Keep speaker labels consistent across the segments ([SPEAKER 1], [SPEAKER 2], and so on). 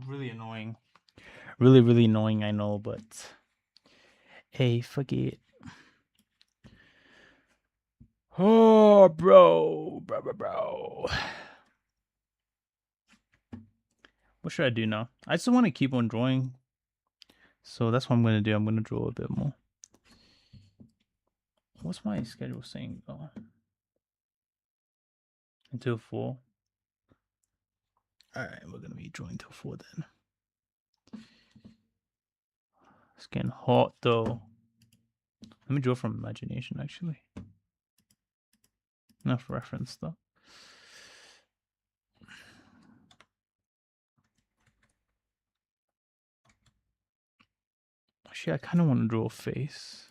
[SPEAKER 1] really annoying. Really, really annoying, I know, but hey, fuck it. Oh, bro. What should I do now? I just want to keep on drawing. So that's what I'm going to do. I'm going to draw a bit more. What's my schedule saying though? Until 4. Alright, we're going to be drawing till 4 then. It's getting hot though. Let me draw from imagination actually. Enough reference though. Actually, I kind of want to draw a face.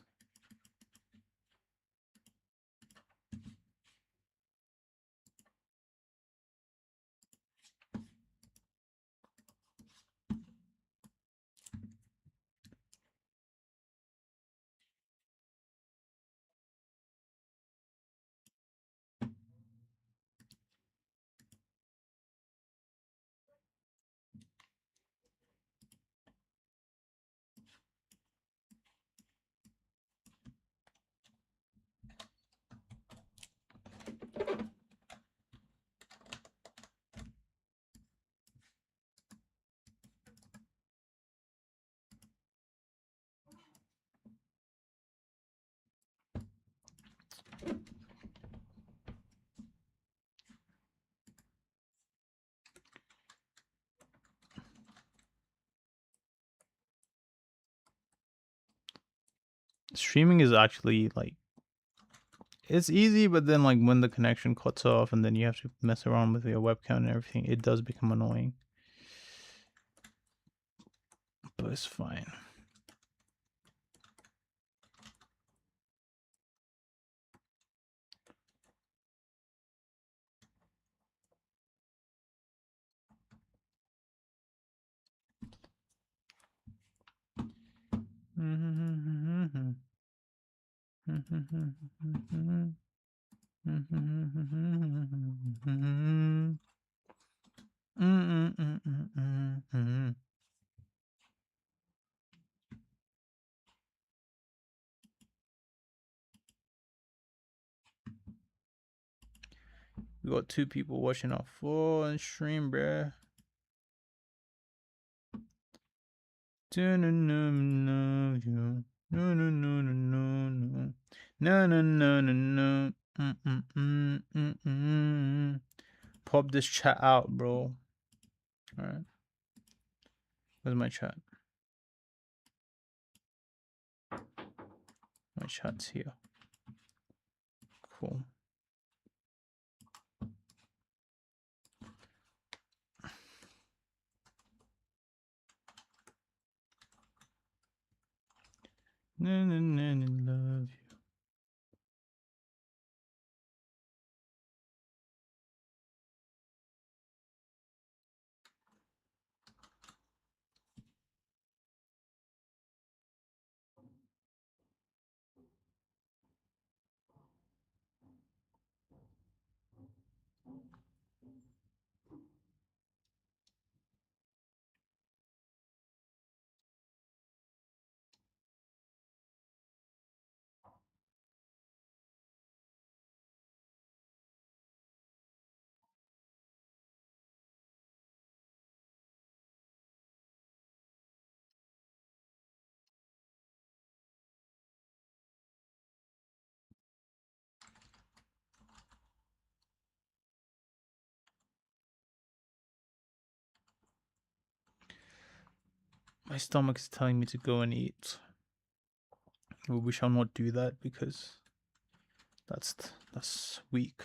[SPEAKER 1] Streaming is actually like, it's easy, but then like when the connection cuts off and then you have to mess around with your webcam and everything, it does become annoying. But it's fine. We got 2 people watching our full stream, bruh. Pop this chat out, bro. Alright. Where's my chat? My chat's here. Cool. Love you. My stomach is telling me to go and eat. We shall not do that because that's weak.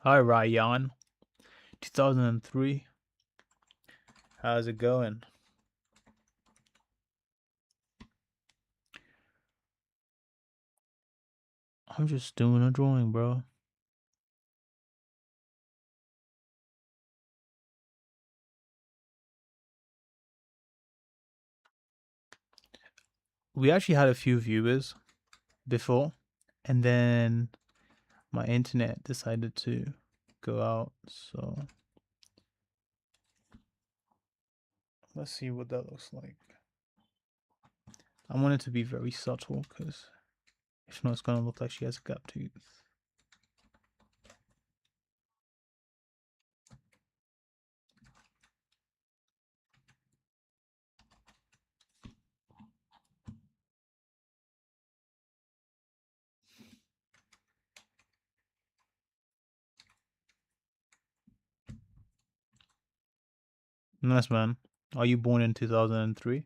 [SPEAKER 1] Hi, Ryan. 2003. How's it going? I'm just doing a drawing, bro. We actually had a few viewers before, and then my internet decided to go out, so let's see what that looks like. I want it to be very subtle, because if not, it's gonna look like she has a gap tooth. Nice, man. Are you born in 2003?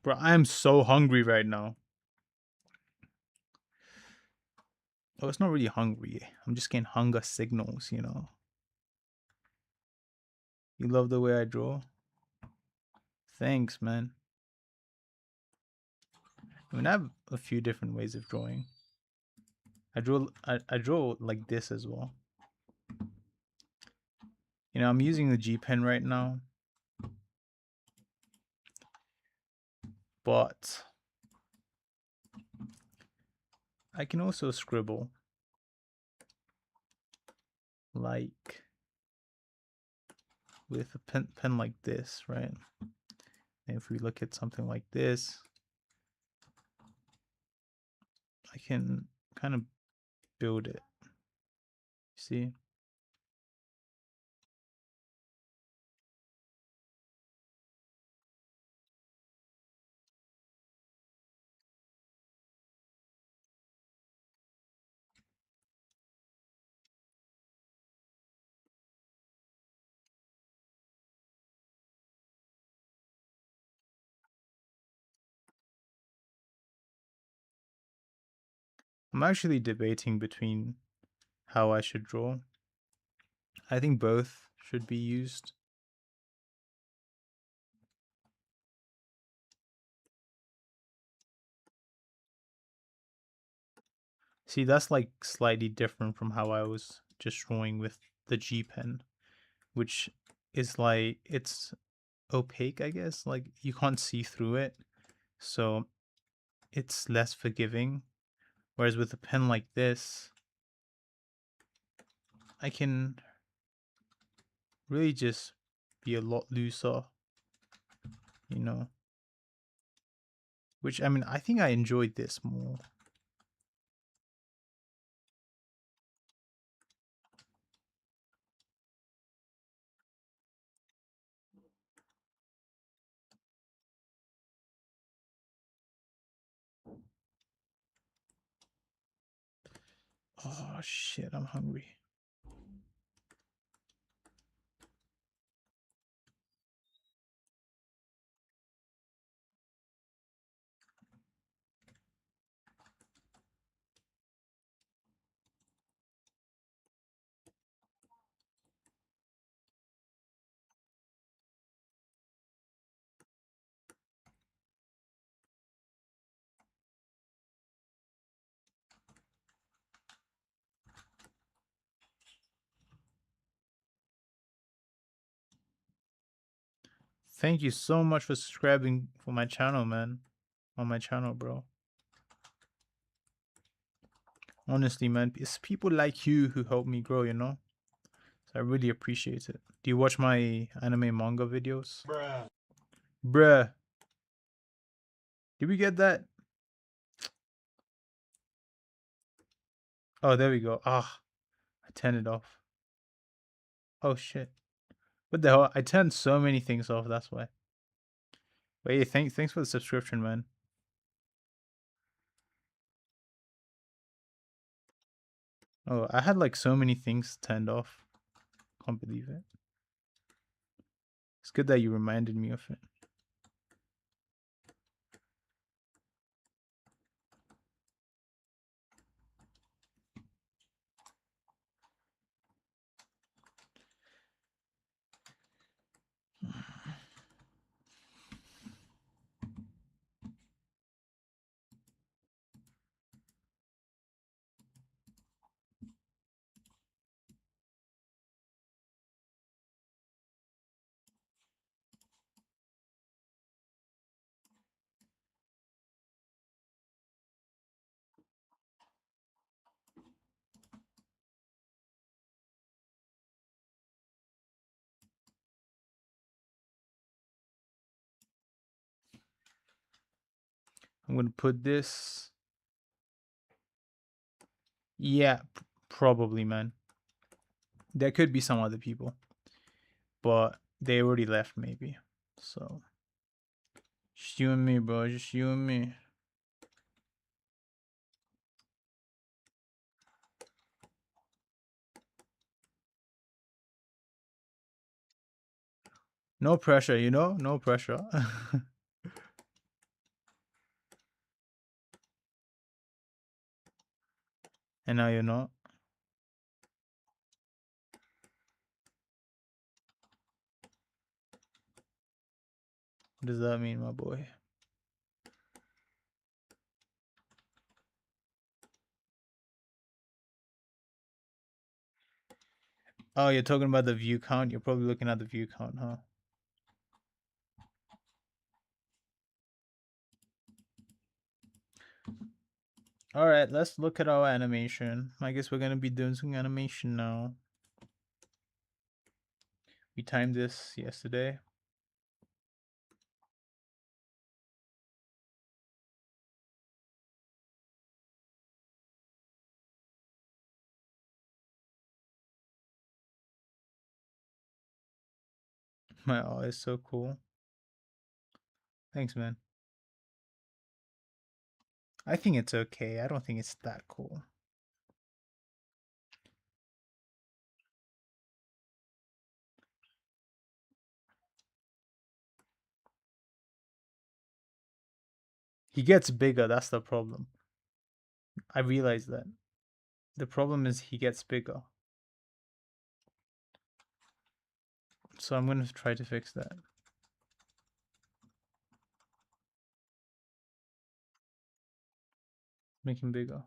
[SPEAKER 1] Bro, I am so hungry right now. Oh, it's not really hungry. I'm just getting hunger signals, you know. You love the way I draw? Thanks, man. I mean, I have a few different ways of drawing. I draw like this as well. You know, I'm using the G Pen right now, but I can also scribble like with a pen like this, right? And if we look at something like this, I can kind of build it. See? I'm actually debating between how I should draw. I think both should be used. See, that's like slightly different from how I was just drawing with the G Pen, which is like, it's opaque, I guess. Like, you can't see through it, so it's less forgiving. Whereas with a pen like this, I can really just be a lot looser, you know. Which, I mean, I think I enjoyed this more. Oh shit, I'm hungry. Thank you so much for subscribing for my channel, man. On my channel, bro. Honestly, man, it's people like you who help me grow, you know? So I really appreciate it. Do you watch my anime manga videos?
[SPEAKER 2] Bruh.
[SPEAKER 1] Bruh. Did we get that? Oh, there we go. Ah, I Turn it off. Oh shit. What the hell? I turned so many things off, that's why. Wait, thanks for the subscription, man. Oh, I had like so many things turned off. Can't believe it. It's good that you reminded me of it. I'm gonna put this. Yeah, probably, man. There could be some other people, but they already left, maybe. So, just you and me, bro. Just you and me. No pressure, you know? No pressure. And now you're not. What does that mean, my boy? Oh, you're talking about the view count? You're probably looking at the view count, huh? All right, let's look at our animation. I guess we're gonna be doing some animation now. We timed this yesterday. My art is so cool. Thanks, man. I think it's okay. I don't think it's that cool. He gets bigger, that's the problem. I realize that. The problem is he gets bigger. So I'm gonna try to fix that. Make him bigger.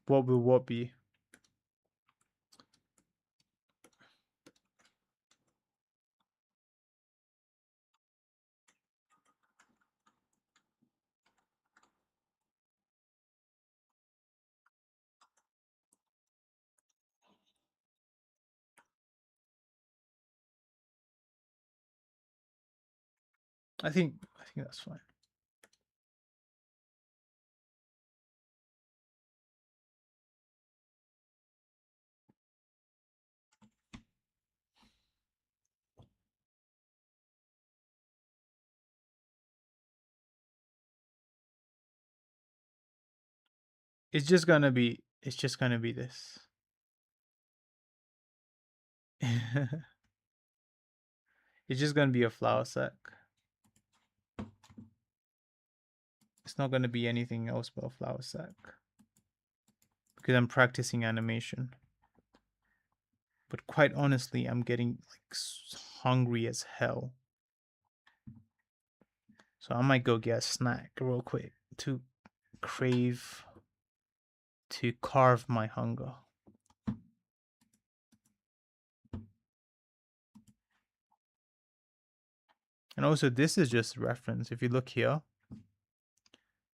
[SPEAKER 1] What will what be? I think that's fine. It's just gonna be this. It's just gonna be a flower sack. It's not gonna be anything else but a flower sack. Because I'm practicing animation. But quite honestly, I'm getting like hungry as hell. So I might go get a snack real quick to carve my hunger. And also, this is just reference. If you look here,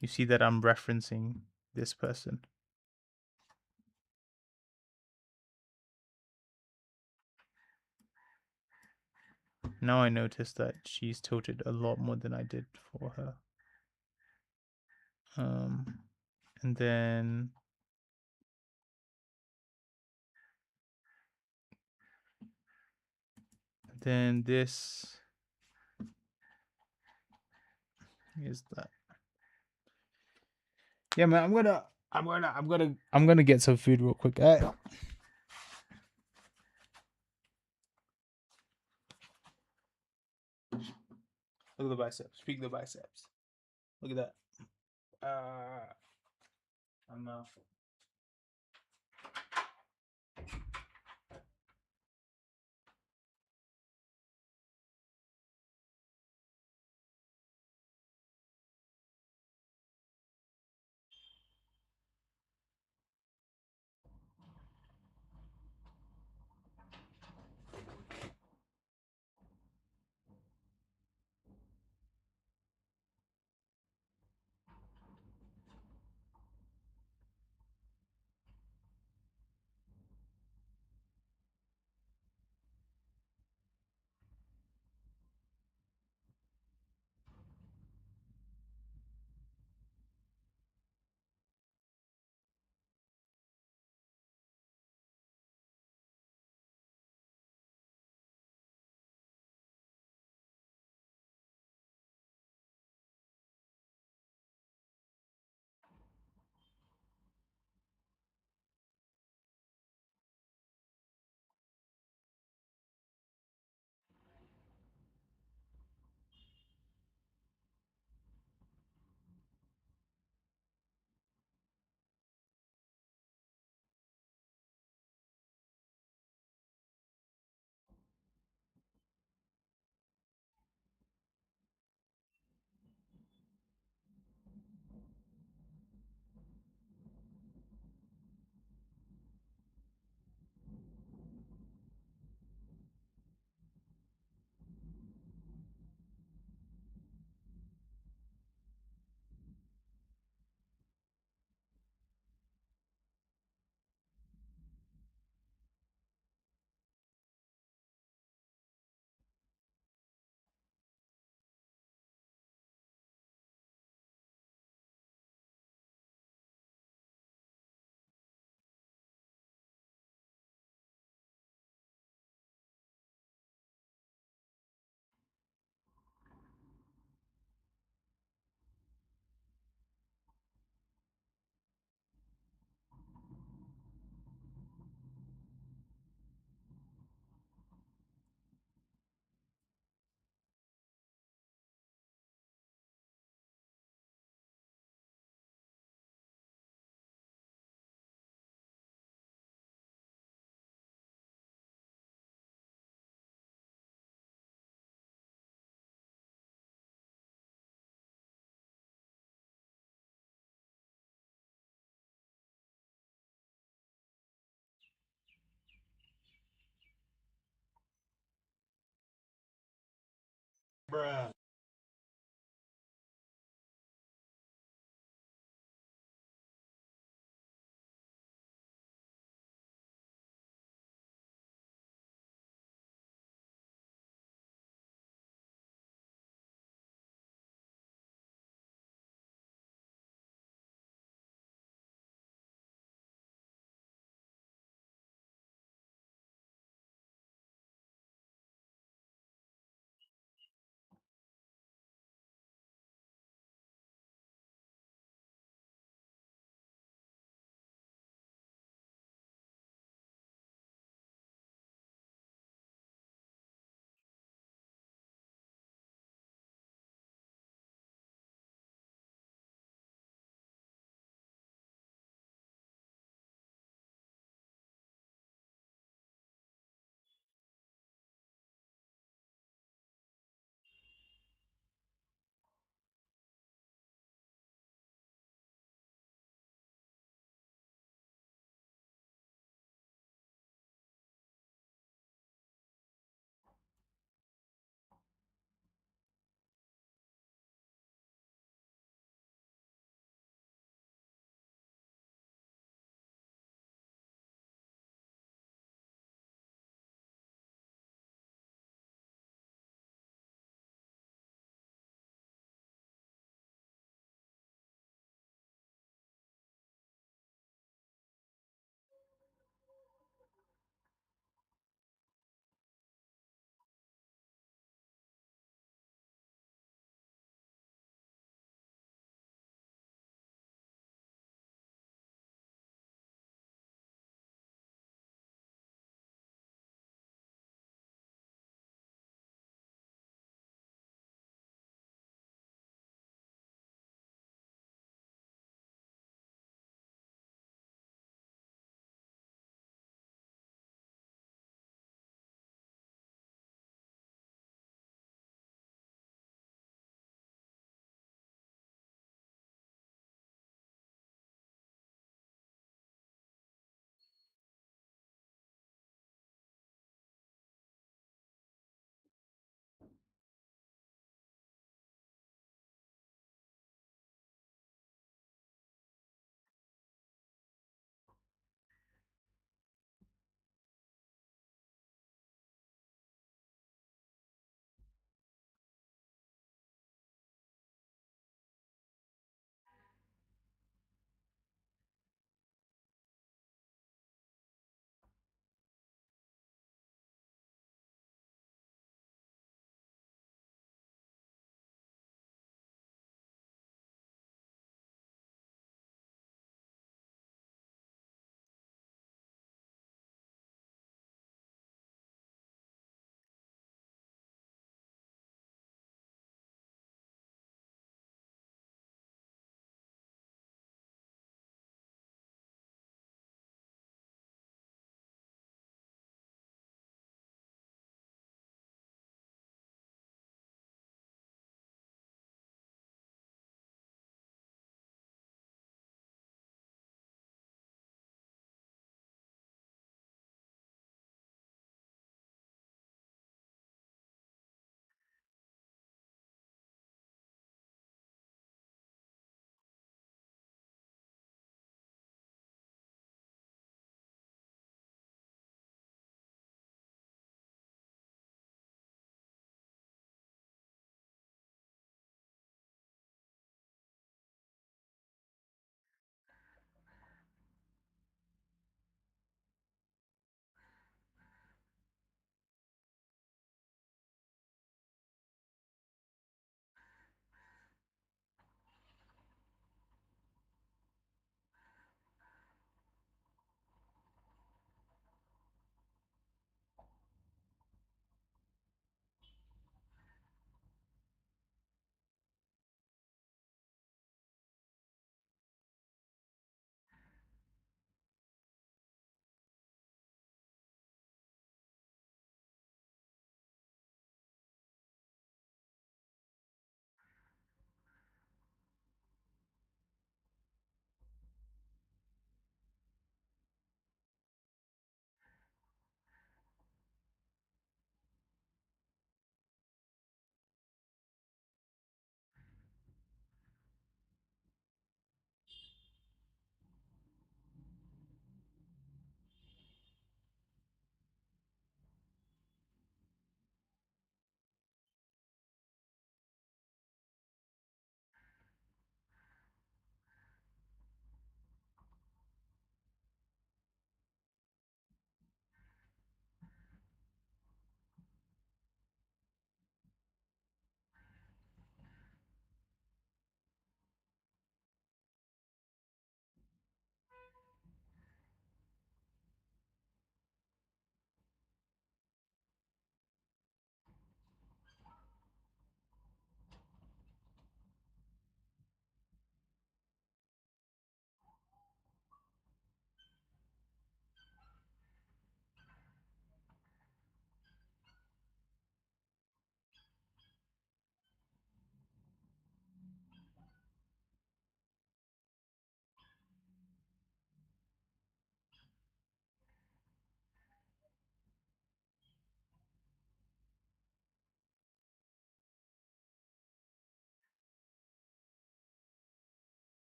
[SPEAKER 1] you see that I'm referencing this person. Now I notice that she's tilted a lot more than I did for her. And then this is that. Yeah, man, I'm gonna get some food real quick. Look at the biceps. Peek the biceps. Look at that. I'm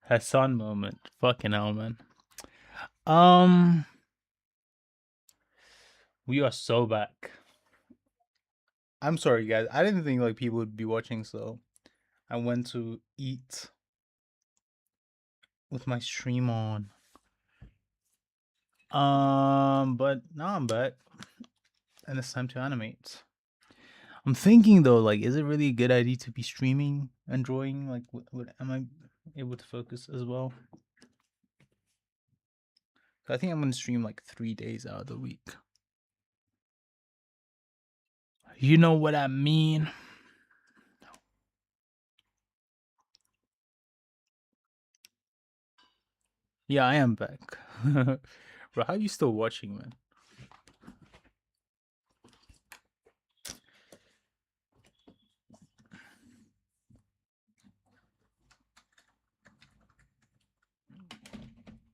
[SPEAKER 1] Hassan moment. Fucking hell, man. Um, we are so back. I'm sorry, guys. I didn't think like people would be watching, so I went to eat with my stream on. But now I'm back, and it's time to animate. I'm thinking though, like, is it really a good idea to be streaming and drawing? Like, am I able to focus as well? I think I'm gonna stream like 3 days out of the week. You know what I mean? Yeah, I am back. Bro, how are you still watching, man?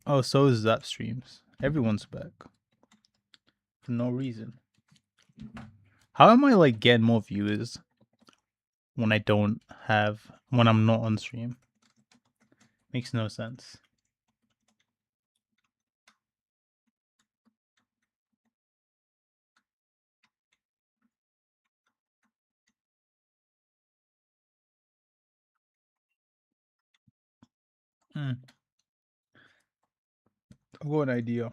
[SPEAKER 1] Oh, so is Zap streams. Everyone's back. For no reason. How am I like getting more viewers when when I'm not on stream? Makes no sense. I've got an idea.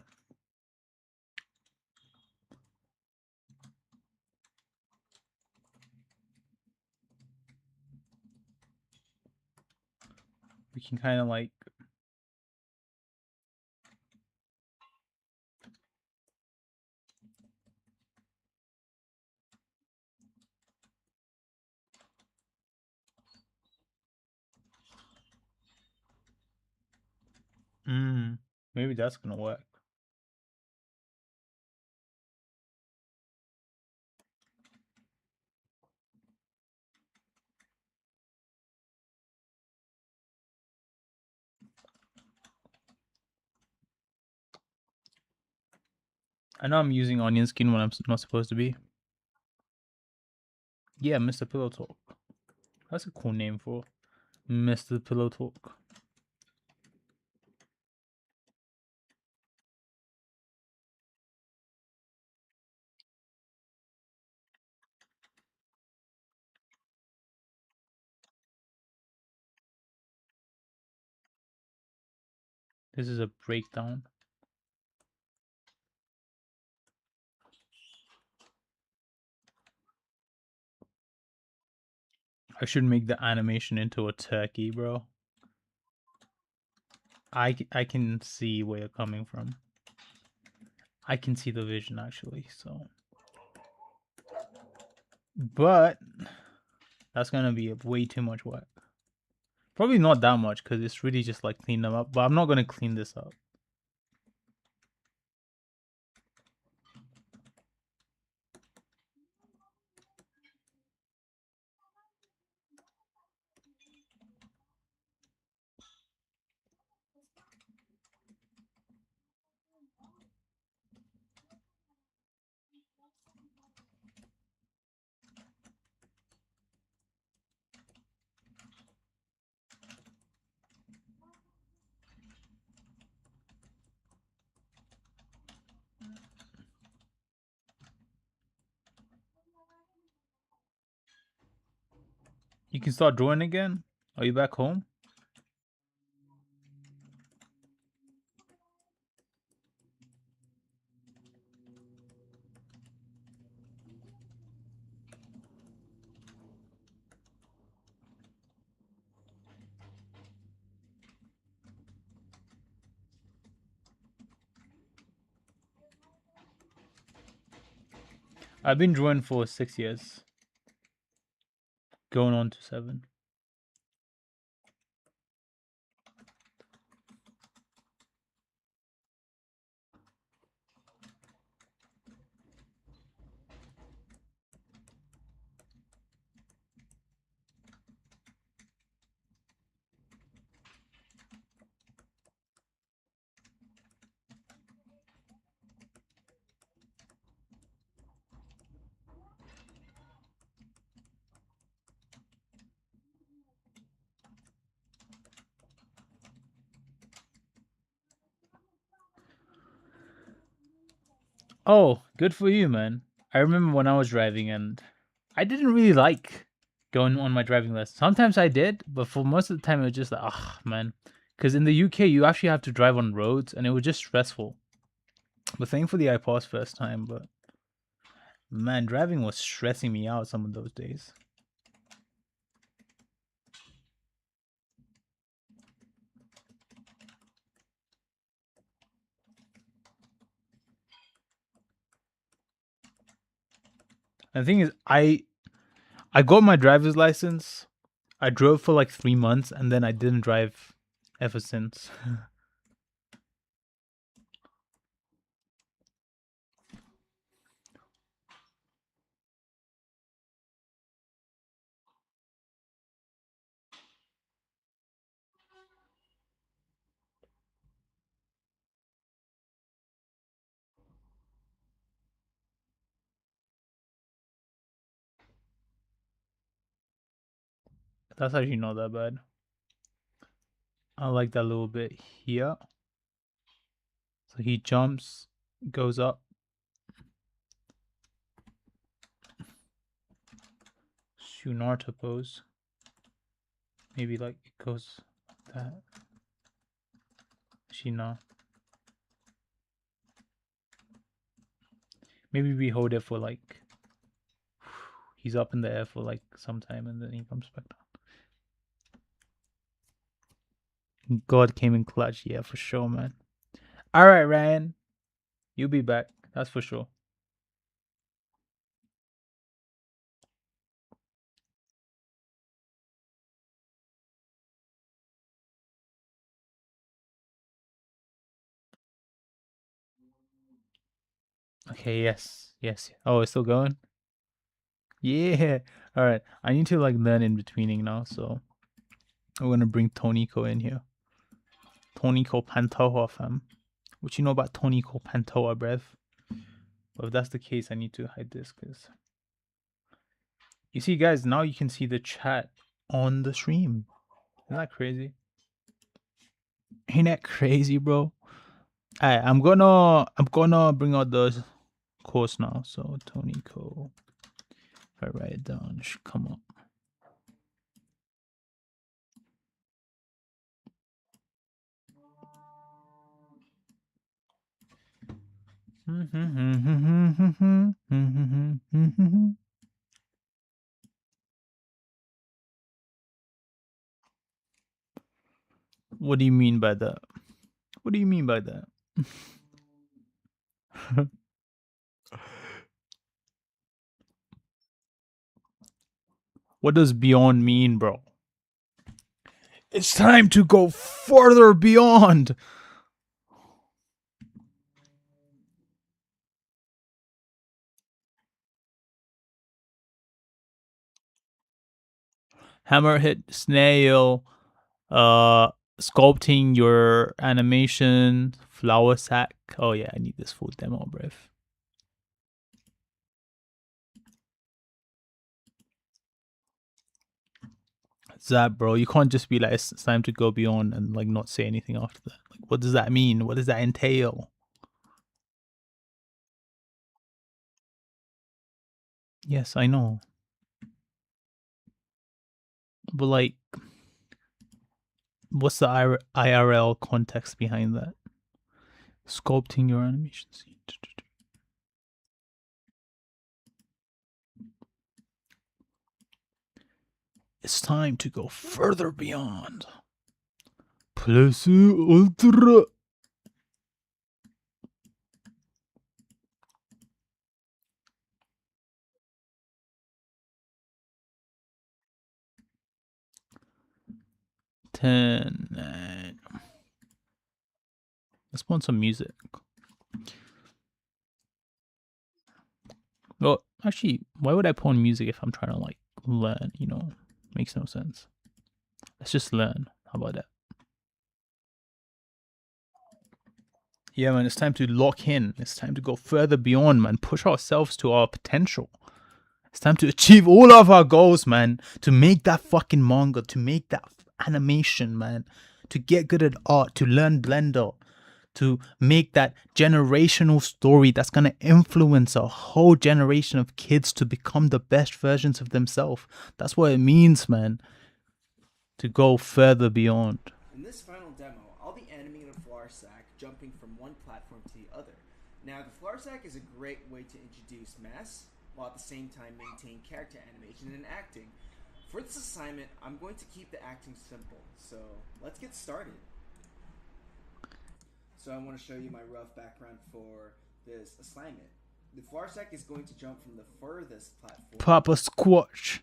[SPEAKER 1] We can kind of like maybe that's gonna work. I know I'm using onion skin when I'm not supposed to be. Yeah, Mr. Pillow Talk. That's a cool name for Mr. Pillow Talk. This is a breakdown. I should make the animation into a turkey, bro. I can see where you're coming from. I can see the vision actually, so. But that's gonna be way too much work. Probably not that much because it's really just like clean them up. But I'm not gonna clean this up. You can start drawing again. Are you back home? I've been drawing for 6 years. Going on to 7. Oh, good for you, man. I remember when I was driving and I didn't really like going on my driving lesson. Sometimes I did, but for most of the time it was just like, ah, man. Because in the UK, you actually have to drive on roads and it was just stressful. But thankfully, I passed first time. But man, driving was stressing me out some of those days. And the thing is, I got my driver's license. I drove for like 3 months and then I didn't drive ever since. That's actually not that bad. I like that little bit here. So he jumps, goes up. Naruto pose. Maybe like it goes like that. Actually, no. Maybe we hold it for like he's up in the air for like some time and then he comes back down. God came in clutch, yeah, for sure, man. All right, Ryan, you'll be back. That's for sure. Okay, yes, yes. Oh, it's still going. Yeah. All right. I need to like learn in betweening now, so I'm gonna bring Toniko in here. Toniko Pantoja, fam. What you know about Toniko Pantoja, brev? Well, if that's the case, I need to hide this because you see, guys, now you can see the chat on the stream. Isn't that crazy? Ain't that crazy, bro? Alright, I'm gonna bring out the course now. So Toniko, if I write it down, it should come up. What do you mean by that? What do you mean by that? What does beyond mean, bro? It's time to go further beyond. Hammer hit snail, sculpting your animation, flower sack. Oh yeah, I need this full demo, bruv. That, bro, you can't just be like it's time to go beyond and like not say anything after that. Like, what does that mean? What does that entail? Yes, I know, but like, what's the IRL context behind that? Sculpting your animation scene. It's time to go further beyond. Plus ultra. Ten. Let's put on some music. Well, actually, why would I put on music if I'm trying to like learn? You know, makes no sense. Let's just learn. How about that? Yeah, man, it's time to lock in. It's time to go further beyond, man. Push ourselves to our potential. It's time to achieve all of our goals, man. To make that fucking manga, to make that animation, man. To get good at art, to learn Blender, to make that generational story that's going to influence a whole generation of kids to become the best versions of themselves. That's what it means, man. To go further beyond.
[SPEAKER 2] In this final demo, I'll be animating a Flarsack jumping from one platform to the other. Now, the Flarsack is a great way to introduce mass, while at the same time maintain character animation and acting. For this assignment, I'm going to keep the acting simple, so let's get started. So I want to show you my rough background for this assignment. The Flarsack is going to jump from the furthest platform
[SPEAKER 1] Papa Squatch,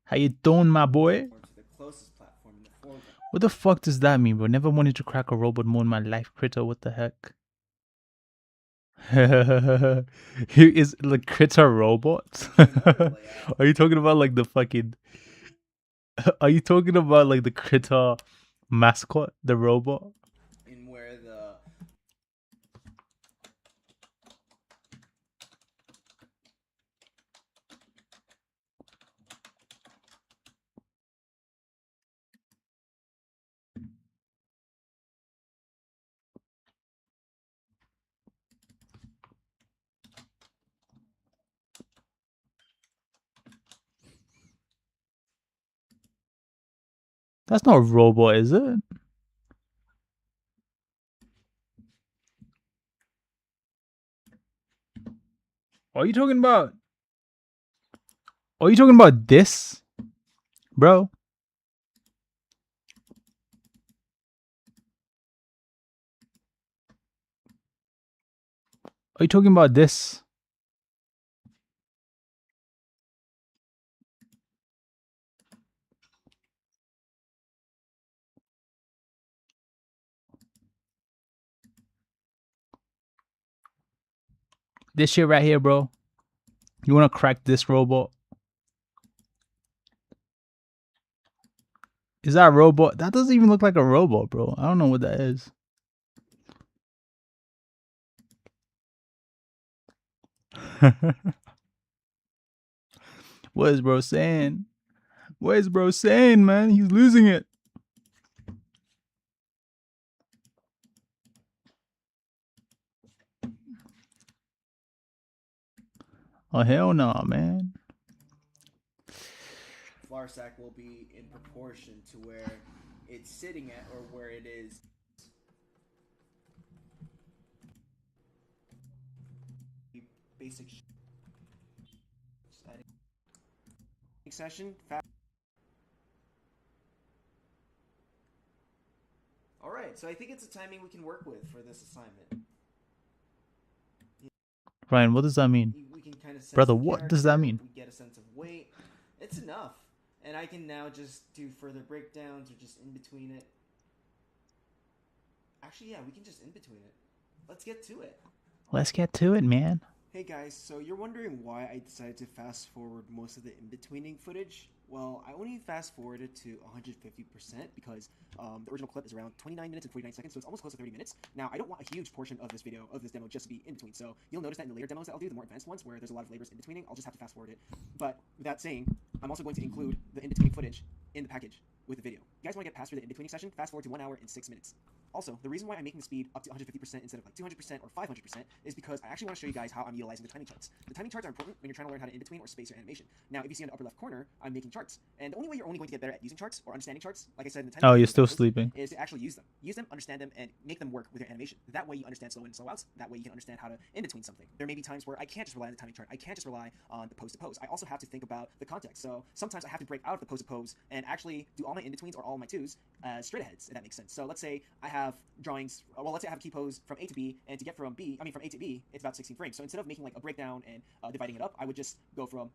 [SPEAKER 1] how you doing, my boy?
[SPEAKER 2] to the closest platform in the foreground.
[SPEAKER 1] What the fuck does that mean, bro? Never wanted to crack a robot more in my life, Critter. What the heck? Who is like Critter robots? Are you talking about like the fucking? Are you talking about like the Critter mascot, the robot?
[SPEAKER 2] In where the
[SPEAKER 1] That's not a robot, is it? Are you talking about? Are you talking about this, bro? Are you talking about this? This shit right here, bro. You wanna crack this robot? Is that a robot? That doesn't even look like a robot, bro. I don't know what that is. What is bro saying? What is bro saying, man? He's losing it. Oh hell no, man.
[SPEAKER 2] Flarsack will be in proportion to where it's sitting at or where it is. Basic session. Alright, so I think it's a timing we can work with for this assignment.
[SPEAKER 1] Ryan, what does that mean?
[SPEAKER 2] We can kind of sense
[SPEAKER 1] Brother,
[SPEAKER 2] the
[SPEAKER 1] what does that mean?
[SPEAKER 2] We get a sense of weight. It's enough. And I can now just do further breakdowns or just in between it. Actually, yeah, we can just in between it. Let's get to it.
[SPEAKER 1] Let's get to it, man.
[SPEAKER 2] Hey guys, so you're wondering why I decided to fast forward most of the in-betweening footage? Well, I only fast forwarded to 150% because the original clip is around 29 minutes and 49 seconds, so it's almost close to 30 minutes. Now, I don't want a huge portion of this video, of this demo, just to be in between, so you'll notice that in the later demos that I'll do, the more advanced ones, where there's a lot of labors in betweening, I'll just have to fast forward it. But with that saying, I'm also going to include the in-betweening footage in the package with the video. You guys want to get past for the in-betweening session? Fast forward to 1 hour and 6 minutes. Also, the reason why I'm making the speed up to 150% instead of like 200% or 500% is because I actually want to show you guys how I'm utilizing the timing charts. The timing charts are important when you're trying to learn how to in-between or space your animation. Now, if you see in the upper left corner, I'm making charts. And the only way you're only going to get better at using charts or understanding charts, like I said in the timing
[SPEAKER 1] Oh, you're still sleeping.
[SPEAKER 2] is to actually use them. Use them, understand them, and make them work with your animation. That way you understand slow in and slow outs. That way you can understand how to in-between something. There may be times where I can't just rely on the timing chart. I can't just rely on the pose to pose. I also have to think about the context. So sometimes I have to break out of the pose to pose and actually do all my in-betweens or all my twos straight aheads, if that makes sense. So let's say I have drawings, well, let's say I have a key pose from A to B, and to get from A to B, it's about 16 frames. So instead of making like a breakdown and dividing it up, I would just go from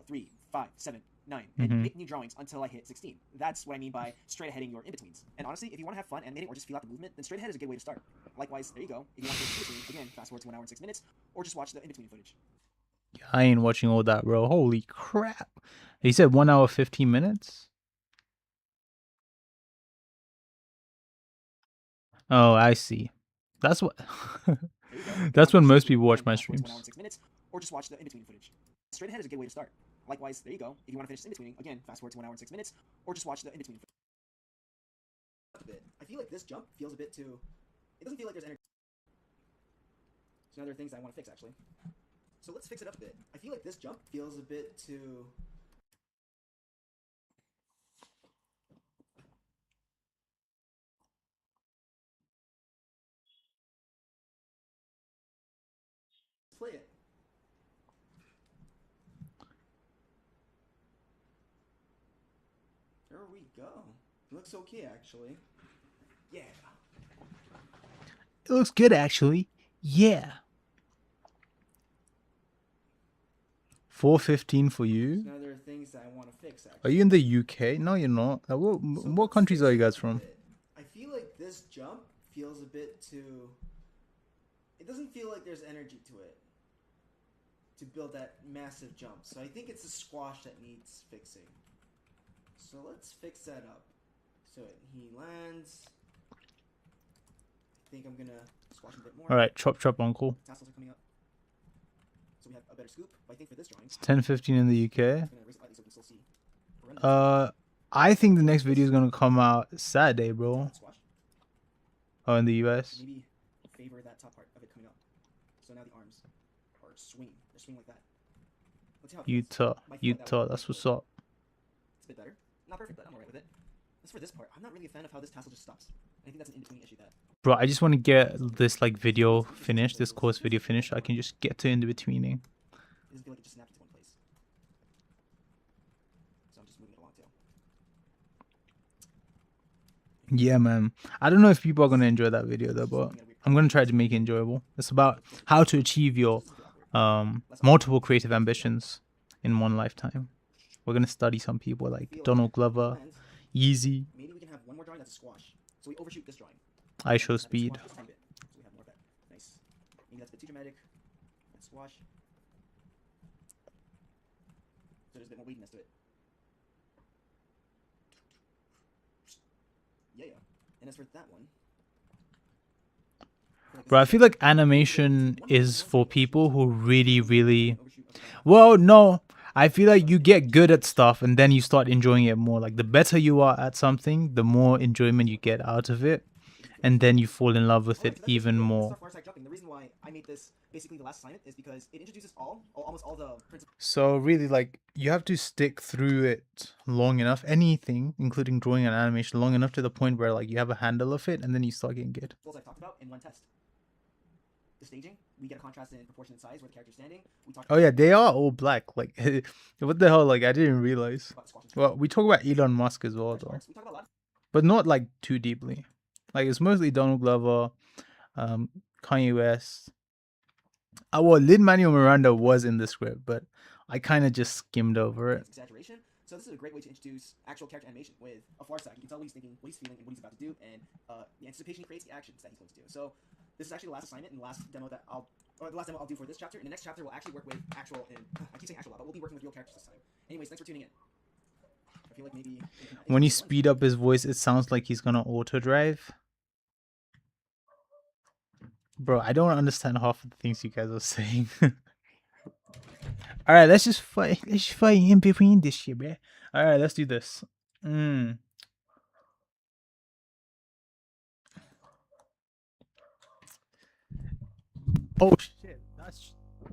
[SPEAKER 2] 3, 5, 7, 9, and make new drawings until I hit 16. That's what I mean by straight aheading your in-betweens. And honestly, if you want to have fun animating or just feel out the movement, then straight ahead is a good way to start. Likewise, there you go. If you want to go in-between, again, fast forward to 1 hour and 6 minutes, or just watch the in-between footage.
[SPEAKER 1] I ain't watching all that, bro. Holy crap. He said 1 hour 15 minutes? Oh, I see. That's what that's when most people watch my streams.
[SPEAKER 2] 1 hour and 6 minutes, or just watch the in-between footage. Straight ahead is a good way to start. Likewise, there you go. If you want to finish in-betweening, again, fast forward to 1 hour and 6 minutes, or just watch the in-between footage. I feel like this jump feels a bit too... It doesn't feel like there's energy. So now there are things I want to fix actually. So let's fix it up a bit. I feel like this jump feels a bit too. Let's play it. There we go. It looks okay actually. Yeah.
[SPEAKER 1] It looks good actually. Yeah. 415 for you.
[SPEAKER 2] So now there are things that I want to fix actually.
[SPEAKER 1] Are you in the UK? No, you're not. What countries are you guys from?
[SPEAKER 2] I feel like this jump feels a bit too. It doesn't feel like there's energy to it to build that massive jump. So I think it's a squash that needs fixing. So let's fix that up. So he lands. I think I'm gonna squash him a bit more.
[SPEAKER 1] All right, chop chop, uncle.
[SPEAKER 2] Tassels are coming up. So we have a better scoop. But I think for this drawing,
[SPEAKER 1] It's 10:15 in the UK.
[SPEAKER 2] I'm gonna raise it slightly so we can still see.
[SPEAKER 1] I think the next video is gonna come out Saturday, bro.
[SPEAKER 2] Squash.
[SPEAKER 1] Oh, in the US.
[SPEAKER 2] Maybe favor that top part of it coming up. So now the arms are swinging. They're swinging like that. Let's see how it feels.
[SPEAKER 1] Utah. That's what's up.
[SPEAKER 2] It's a bit better. Not perfect, but I'm alright with it. As for this part, I'm not really a fan of how this tassel just stops. I think that's an in-between issue that.
[SPEAKER 1] Bro, I just want to get this like video finished, this course video finished, so I can just get to in-betweening.
[SPEAKER 2] It doesn't feel like it just snapped into one place. So I'm just moving it along too.
[SPEAKER 1] Yeah, man. I don't know if people are gonna enjoy that video though, but I'm gonna try to make it enjoyable. It's about how to achieve your multiple creative ambitions in one lifetime. We're gonna study some people like Donald Glover, Yeezy,
[SPEAKER 2] Maybe we can have one more drawing that's a squash. So we overshoot this drawing.
[SPEAKER 1] IShowSpeed.
[SPEAKER 2] So we have more of that. Nice. Maybe that's a bit too dramatic. Let's squash. So there's a bit more weightiness to it. Yeah. And as for that one.
[SPEAKER 1] Bro, I feel like animation is for people who really well, no. I feel like you get good at stuff and then you start enjoying it more. Like the better you are at something, the more enjoyment you get out of it, and then you fall in love with it even more.
[SPEAKER 2] The reason why I made this basically the last assignment is because it introduces almost all the principles.
[SPEAKER 1] So really, like, you have to stick through it long enough, anything, including drawing an animation, long enough to the point where like you have a handle of it, and then you start getting good.
[SPEAKER 2] I've talked about in one test. The staging, we get a contrast in proportion and size where the character's standing. We talked
[SPEAKER 1] Oh yeah, they are all black. Like, what the hell? Like, I didn't realize. Well, we talk about Elon Musk as well, though,
[SPEAKER 2] we talk about a lot.
[SPEAKER 1] But not like too deeply. Like, it's mostly Donald Glover, Kanye West. Well, Lin-Manuel Miranda was in the script, but I kind of just skimmed over it.
[SPEAKER 2] Exaggeration. So this is a great way to introduce actual character animation with a Farside. You can tell what he's thinking, what he's feeling, and what he's about to do, and the anticipation he creates, the actions that he's going to do. So this is actually the last assignment and the last demo I'll do for this chapter. In the next chapter, we'll actually work with actual, and I keep saying actual, but we'll be working with real characters this time. Anyways, thanks for tuning in. I feel like maybe
[SPEAKER 1] when you speed up his voice, it sounds like he's gonna auto drive. Bro, I don't understand half of the things you guys are saying. All right, let's just fight. Let's just fight in between this shit, bro. All right, let's do this. Oh shit,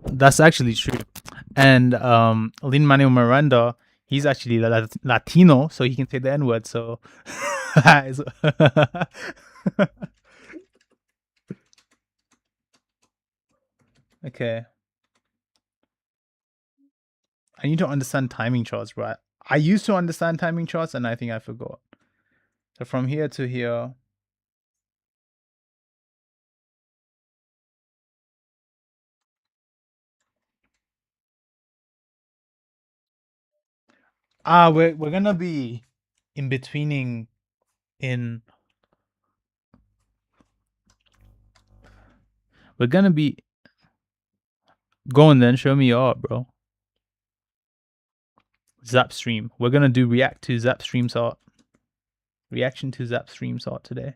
[SPEAKER 1] that's actually true. And Lin-Manuel Miranda, he's actually Latino, so he can say the N-word. So, okay. I need to understand timing charts, right? I used to understand timing charts, and I think I forgot. So from here to here. We're gonna be in betweening in. We're gonna be. Go on then, show me your art, bro. Zapstream. We're gonna do react to Zapstream's art. Reaction to Zapstream's art today.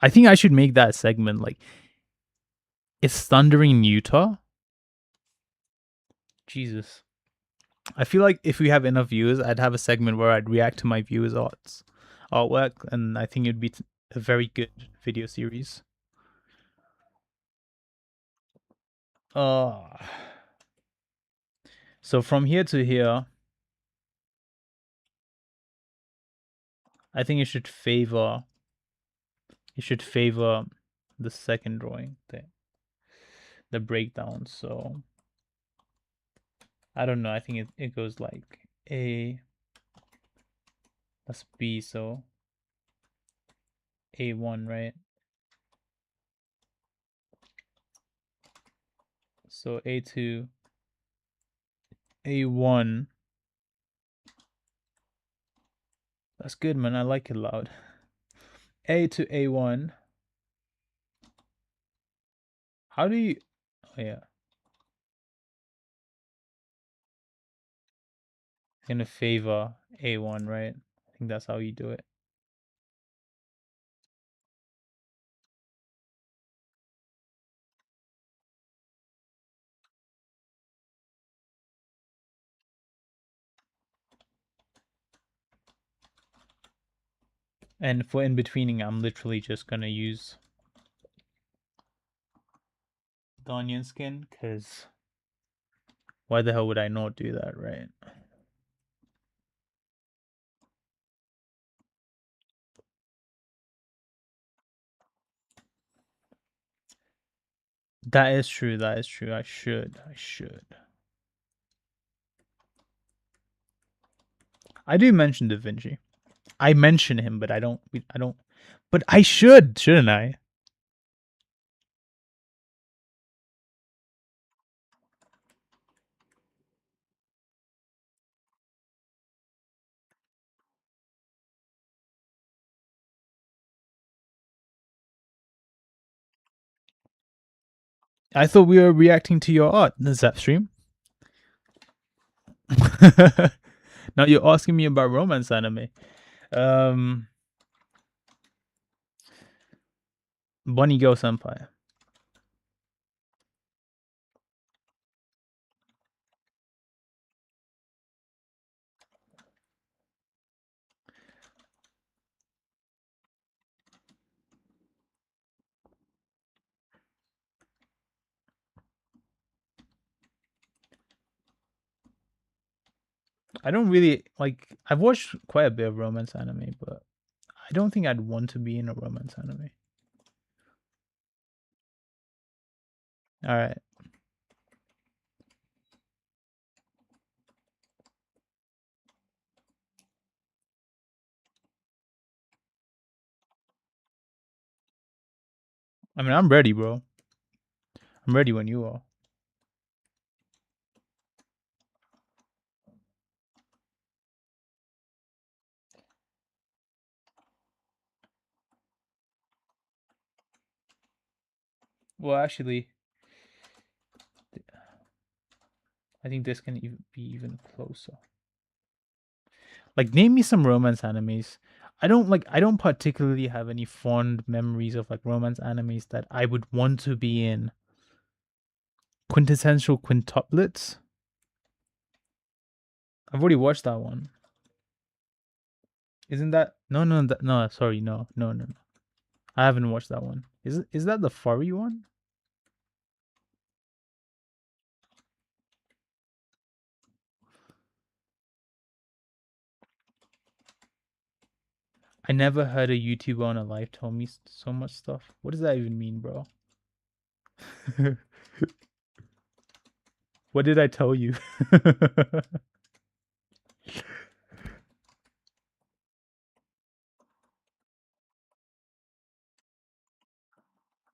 [SPEAKER 1] I think I should make that segment like, it's thundering in Utah. Jesus. I feel like if we have enough viewers, I'd have a segment where I'd react to my viewers' artwork, and I think it'd be a very good video series. So from here to here, I think it should favor the second drawing thing, the breakdown. So I don't know. I think it goes like A. That's B. So A1, right? So A2, A1. That's good, man. I like it loud. A to A1. How do you... Oh, yeah. Gonna favor A1, right? I think that's how you do it. And for in-betweening, I'm literally just gonna use the onion skin, because why the hell would I not do that, right? That is true. That is true. I should. I do mention Da Vinci. I mention him, but I don't. But I should, shouldn't I? I thought we were reacting to your art, the Zap stream. Now you're asking me about romance anime. Bunny Girl Senpai. I don't really like. I've watched quite a bit of romance anime, but I don't think I'd want to be in a romance anime. All right. I mean, I'm ready, bro. I'm ready when you are. Well, actually, I think this can be even closer. Like, name me some romance animes. I don't particularly have any fond memories of like romance animes that I would want to be in. Quintessential Quintuplets. I've already watched that one. Isn't that no? Sorry, no. I haven't watched that one. Is that the furry one? I never heard a YouTuber on a live tell me so much stuff. What does that even mean, bro? What did I tell you?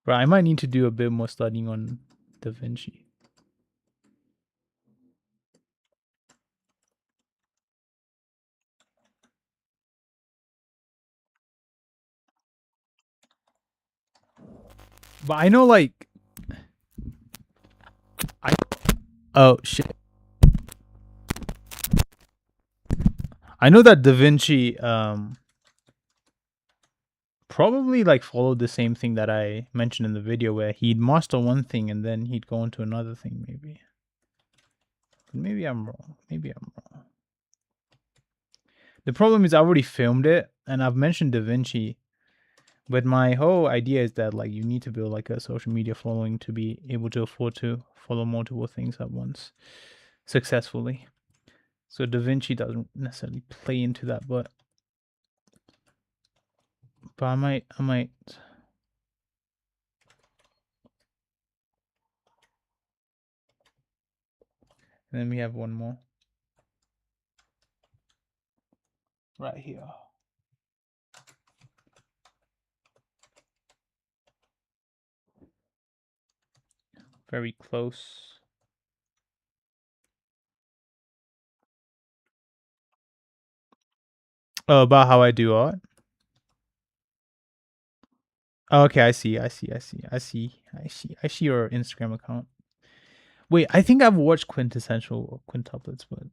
[SPEAKER 1] Bro, I might need to do a bit more studying on Da Vinci. But I know, like, oh shit. I know that Da Vinci probably like followed the same thing that I mentioned in the video, where he'd master one thing and then he'd go into another thing, maybe. Maybe I'm wrong. Maybe I'm wrong. The problem is I already filmed it, and I've mentioned DaVinci, but my whole idea is that like you need to build like a social media following to be able to afford to follow multiple things at once successfully. So DaVinci doesn't necessarily play into that, but I might. And then we have one more right here. Very close. Oh, about how I do art. Oh, okay, I see your Instagram account. Wait, I think I've watched Quintessential Quintuplets, but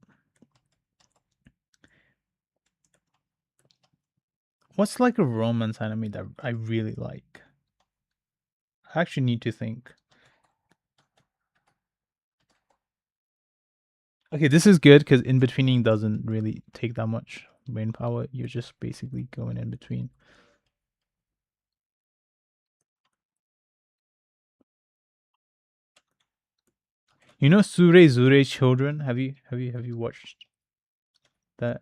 [SPEAKER 1] what's like a romance anime that I really like? I actually need to think. Okay, this is good because in betweening doesn't really take that much brain power. You're just basically going in between. You know Sure Zure Children? Have you watched that?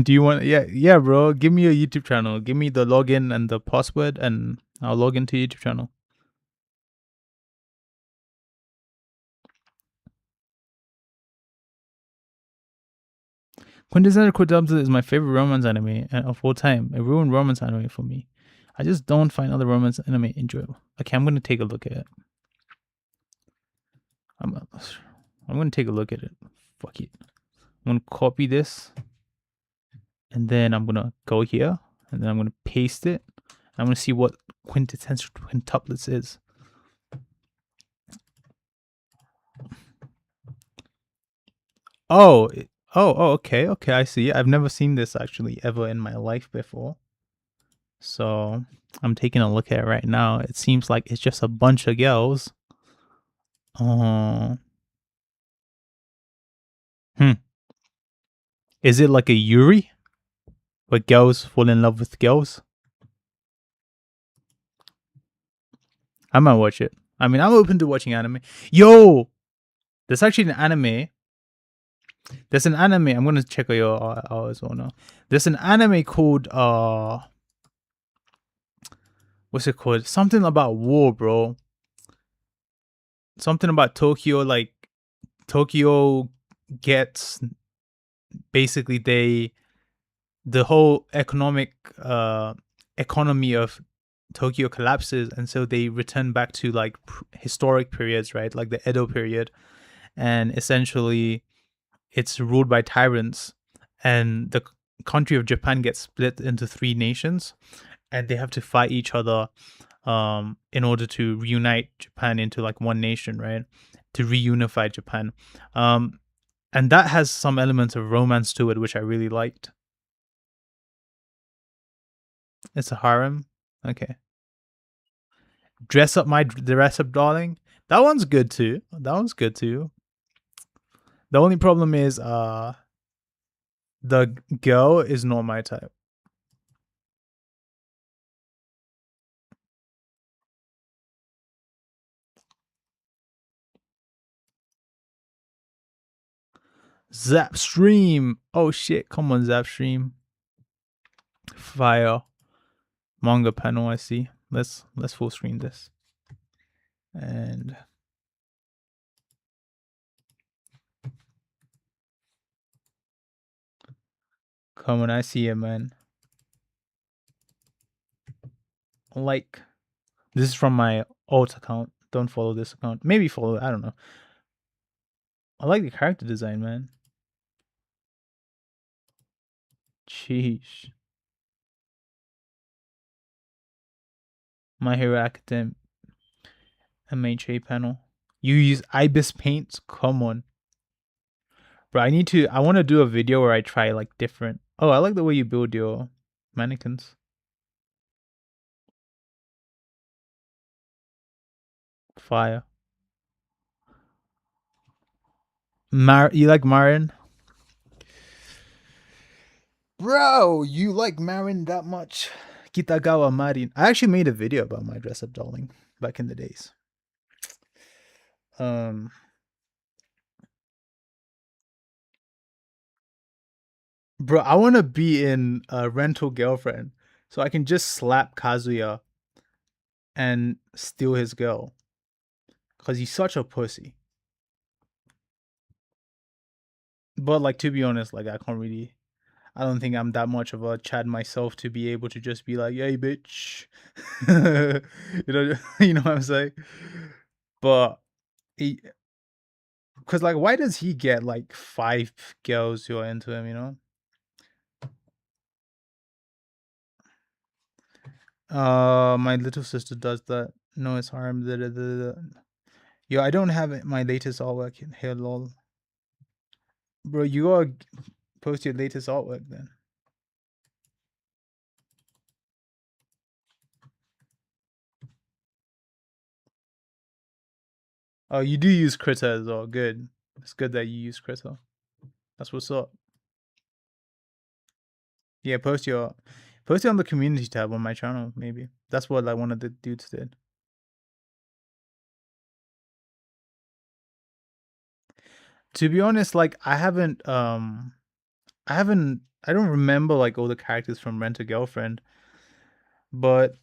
[SPEAKER 1] Do you want? Yeah, bro. Give me a YouTube channel. Give me the login and the password, and I'll log into YouTube channel. Quintessential Quintuplets is my favorite romance anime of all time. A ruined romance anime for me. I just don't find other romance anime enjoyable. Okay, I'm gonna take a look at it. I'm gonna take a look at it. Fuck it. I'm gonna copy this, and then I'm gonna go here, and then I'm gonna paste it. I'm gonna see what Quintessential Quintuplets is. Oh, okay, I see. I've never seen this actually ever in my life before. So I'm taking a look at it right now. It seems like it's just a bunch of girls. Oh, is it like a Yuri, where girls fall in love with girls? I might watch it. I mean, I'm open to watching anime. Yo, there's actually an anime. There's an anime. I'm gonna check out your as well now. There's an anime called what's it called? Something about war, bro. Something about Tokyo. Like Tokyo gets basically the whole economy of Tokyo collapses, and so they return back to like historic periods, right? Like the Edo period, and essentially it's ruled by tyrants, and the country of Japan gets split into three nations, and they have to fight each other in order to reunite Japan into like one nation, right? To reunify Japan. And that has some elements of romance to it, which I really liked. It's a harem. Okay. Dress up, darling. That one's good too. The only problem is the girl is not my type. Zapstream. Oh shit! Come on, Zapstream. Fire manga panel. I see. Let's full screen this. And come on, I see it, man. like, this is from my alt account. Don't follow this account. Maybe follow it. I don't know. I like the character design, man. Sheesh. My Hero Academia MHA panel. You use Ibis paints? Come on. Bro, I want to do a video where I try like different. Oh, I like the way you build your mannequins. Fire. You like Marin? Bro, you like Marin that much? Kitagawa Marin. I actually made a video about my dress up dolling back in the days. Bro, I want to be in a Rental Girlfriend so I can just slap Kazuya and steal his girl. Because he's such a pussy. But, like, to be honest, like, I don't think I'm that much of a Chad myself to be able to just be like, "Yay, bitch." You know what I'm saying? But because like, why does he get like 5 girls who are into him? You know? My little sister does that. No, it's harm. Yo, I don't have my latest artwork in here, lol. Bro, you gotta post your latest artwork then. Oh, you do use Krita as well. Good. It's good that you use Krita. That's what's up. Yeah, post it on the community tab on my channel, maybe. That's what like one of the dudes did. To be honest, like I don't remember like all the characters from Rent a Girlfriend, but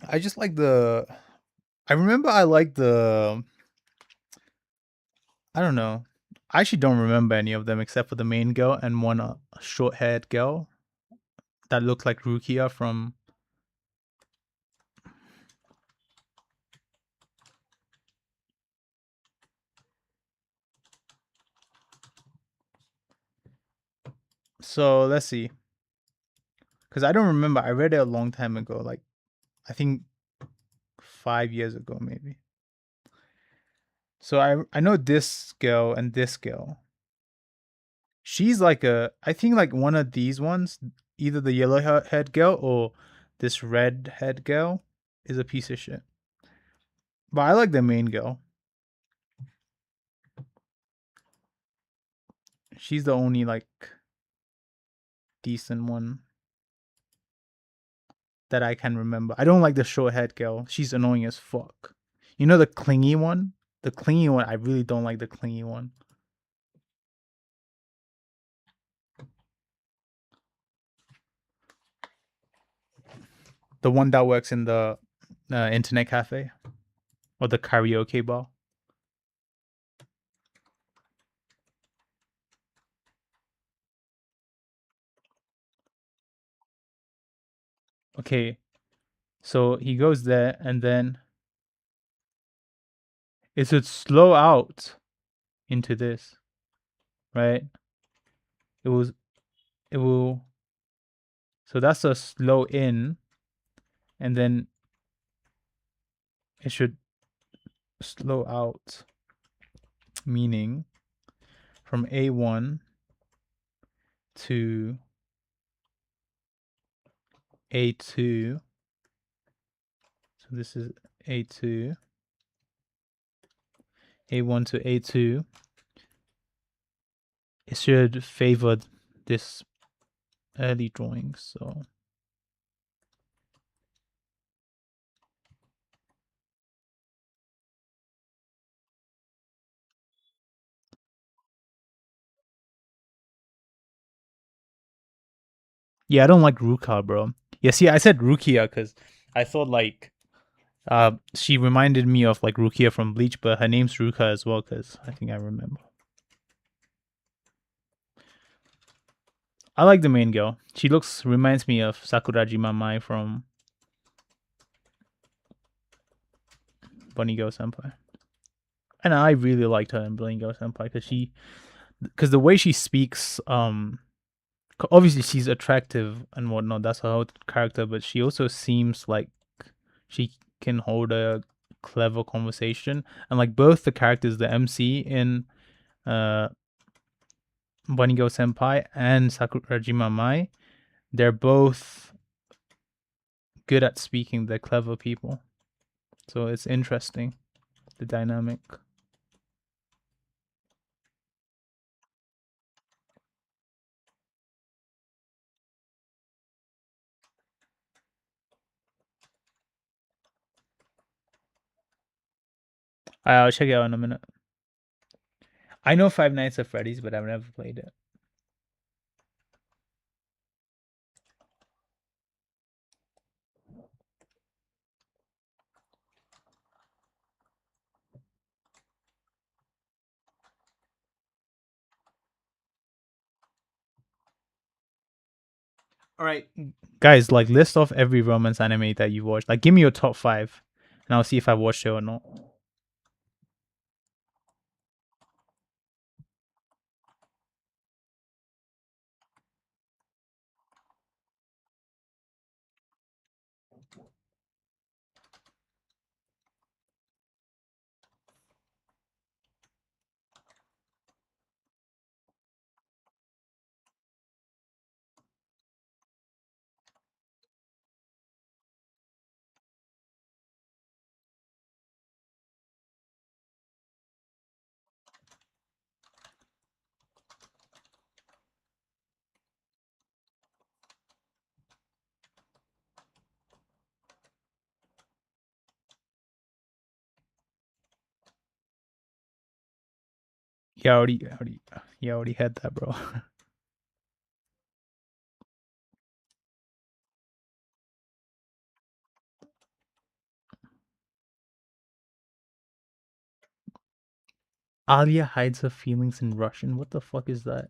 [SPEAKER 1] I just like I remember I like I don't know. I actually don't remember any of them except for the main girl and one short-haired girl that looked like Rukia from. So let's see, because I don't remember. I read it a long time ago, like I think 5 years ago, maybe. So I know this girl and this girl. She's like I think like one of these ones, either the yellow head girl or this red head girl, is a piece of shit. But I like the main girl. She's the only like decent one that I can remember. I don't like the short head girl. She's annoying as fuck. You know the clingy one? The clingy one, I really don't like the clingy one. The one that works in the internet cafe or the karaoke bar. Okay, so he goes there and then it should slow out into this, right? It will. So that's a slow in, and then it should slow out, meaning from A1 to A2. So this is A2. A1 to A2. It should favor this early drawing, so yeah, I don't like Ruka, bro. Yeah, see, I said Rukia because I thought like she reminded me of like Rukia from Bleach, but her name's Ruka as well because I think I remember. I like the main girl. She reminds me of Sakurajima Mai from Bunny Girl Senpai. And I really liked her in Bunny Girl Senpai because the way she speaks, obviously she's attractive and whatnot. That's her whole character, but she also seems like she can hold a clever conversation. And like both the characters, the MC in uh Bunny Girl Senpai and Sakurajima Mai, they're both good at speaking. They're clever people, so it's interesting the dynamic. I'll check it out in a minute. I know Five Nights at Freddy's, but I've never played it. All right, guys, like list off every romance anime that you watched. Like, give me your top 5, and I'll see if I watched it or not. Yeah, I already had that, bro. Alia hides her feelings in Russian. What the fuck is that?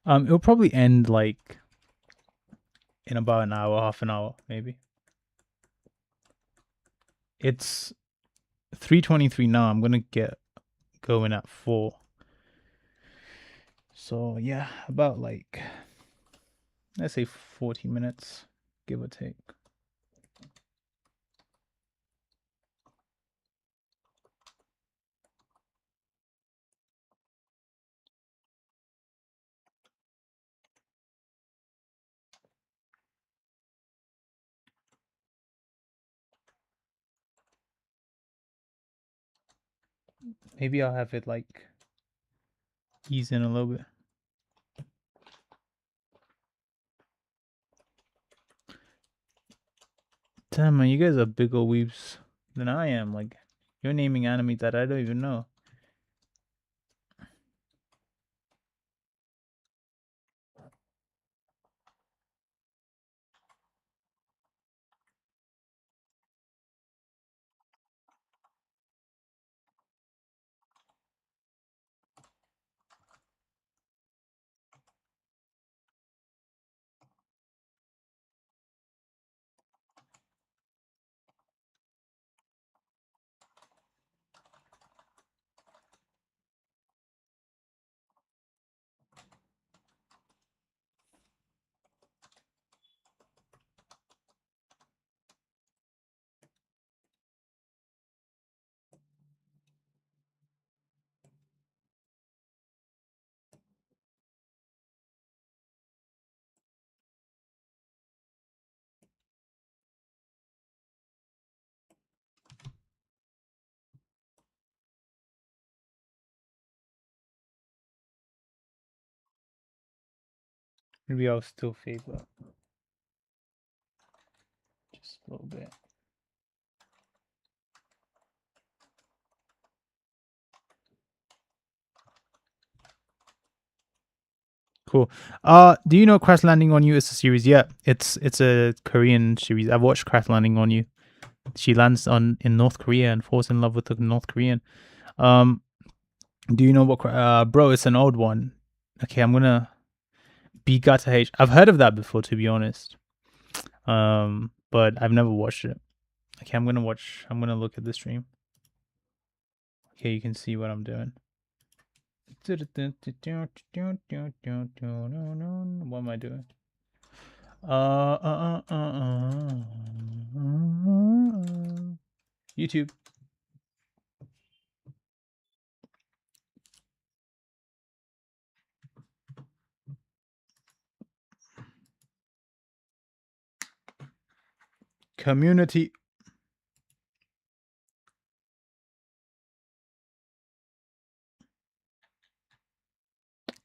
[SPEAKER 1] It'll probably end like in about an hour, half an hour, maybe. It's 3:23 now. I'm gonna get going at 4. So yeah, about like let's say 40 minutes, give or take. Maybe I'll have it like ease in a little bit. Damn man, you guys are bigger weebs than I am. Like you're naming anime that I don't even know. Maybe I'll still fade that. Just a little bit. Cool. Do you know Crash Landing on You is a series? Yeah, it's a Korean series. I've watched Crash Landing on You. She lands in North Korea and falls in love with a North Korean. Do you know what? Bro, it's an old one. Okay, I'm gonna B Gata H. I've heard of that before, to be honest. But I've never watched it. Okay, I'm gonna look at the stream. Okay, you can see what I'm doing. What am I doing? YouTube. Community.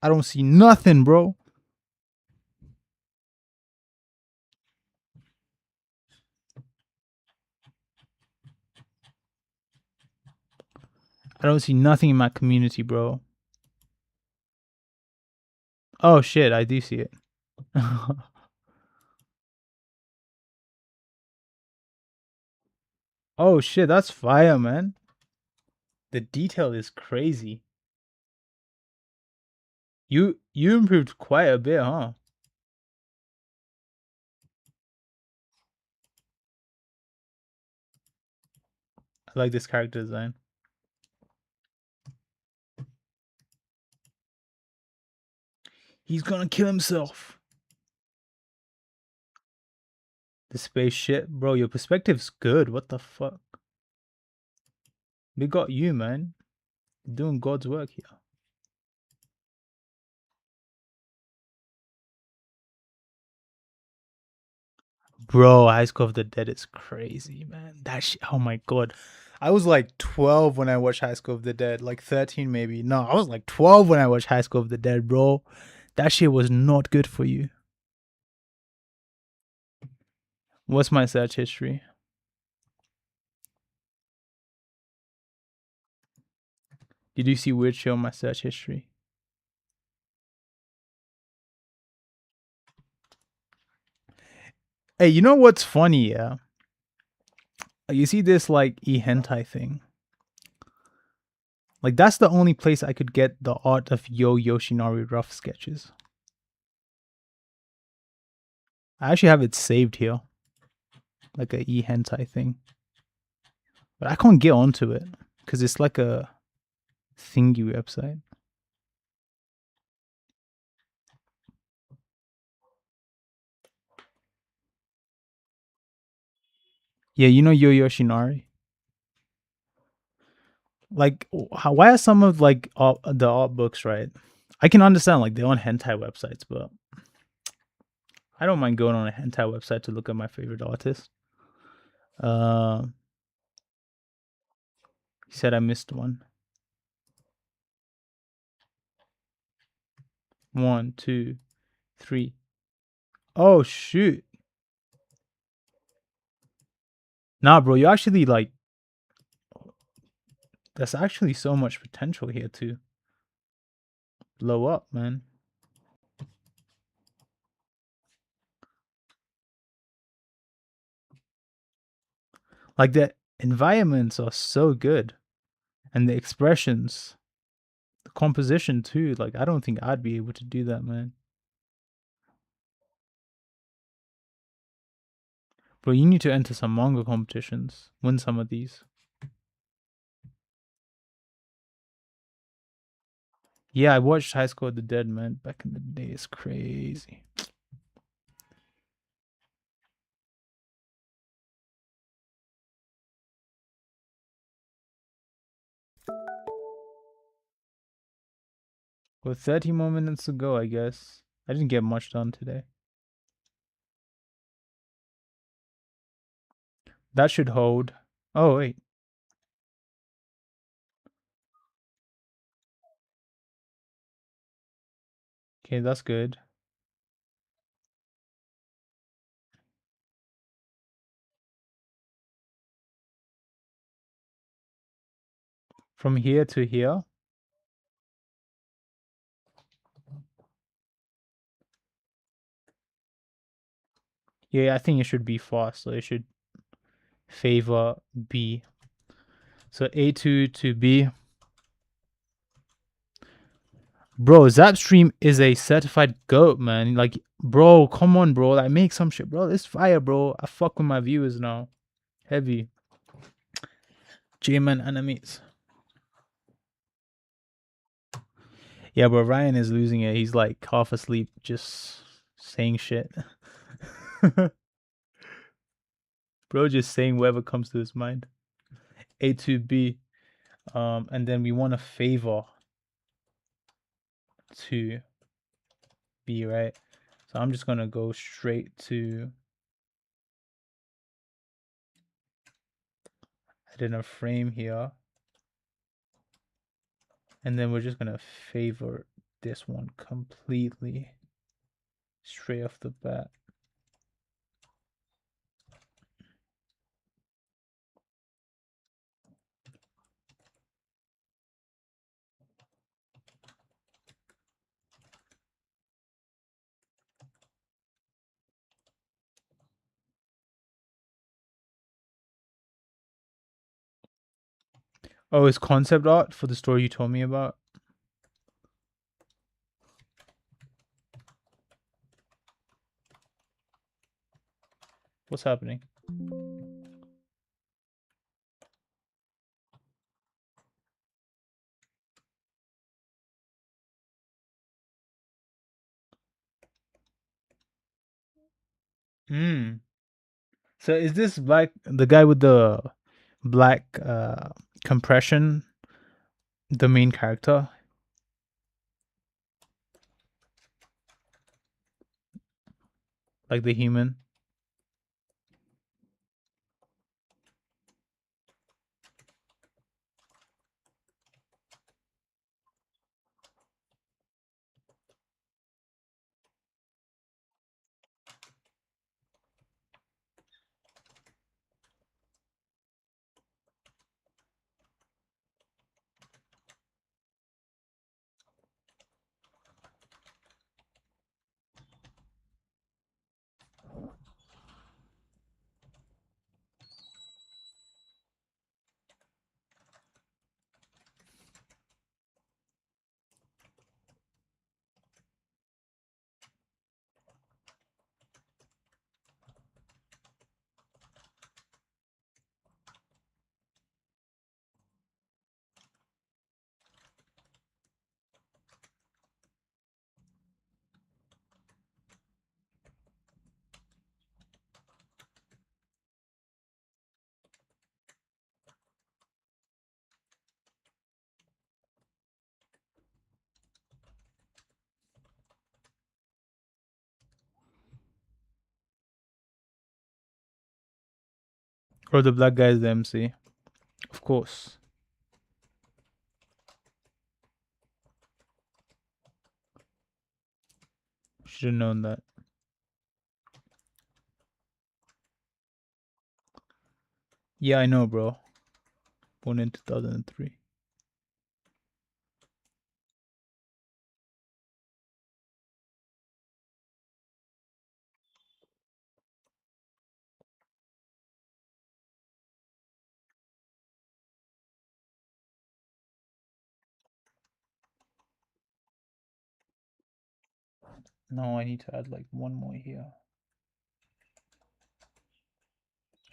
[SPEAKER 1] I don't see nothing, bro. I don't see nothing in my community, bro. Oh shit, I do see it. Oh shit, that's fire, man. The detail is crazy. You improved quite a bit, huh? I like this character design. He's gonna kill himself. The spaceship, bro. Your perspective's good. What the fuck? We got you, man. You're doing God's work here. Bro, High School of the Dead is crazy, man. That shit, oh my god. I was like 12 when I watched High School of the Dead, like 13 maybe. No, I was like 12 when I watched High School of the Dead, bro. That shit was not good for you. What's my search history? Did you see weird shit on my search history? Hey, you know what's funny, yeah? You see this like e-hentai thing. Like that's the only place I could get the art of Yo Yoshinari rough sketches. I actually have it saved here. Like a e-hentai thing. But I can't get onto it. Because it's like a thingy website. Yeah, you know Yo Yoshinari? Like, why are some of like the art books, right? I can understand like they're on hentai websites, but I don't mind going on a hentai website to look at my favorite artist. He said I missed one. 1, 2, 3. Oh shoot. Nah, bro, you actually like. There's actually so much potential here to blow up, man. Like the environments are so good, and the expressions, the composition too. Like I don't think I'd be able to do that, man. Bro, you need to enter some manga competitions, win some of these. Yeah, I watched High School of the Dead, man, back in the day. It's crazy. With 30 more minutes to go, I guess. I didn't get much done today. That should hold. Oh, wait. Okay, that's good. From here to here. Yeah, I think it should be fast, so it should favor B. So A2 to B. Bro, Zapstream is a certified goat, man. Like, bro, come on, bro. Like, make some shit, bro. It's fire, bro. I fuck with my viewers now. Heavy. J-Man enemies. Yeah, but Ryan is losing it. He's like half asleep, just saying shit. Bro, just saying whatever comes to his mind. A to B. And then we want to favor to B, right? So I'm just gonna go straight to add in a frame here. And then we're just gonna favor this one completely straight off the bat. Oh, it's concept art for the story you told me about. What's happening? Hmm. So is this the guy with the black compression, the main character? Like the human? Or the black guy is the MC? Of course. Should have known that. Yeah, I know, bro. Born in 2003. No, I need to add like one more here.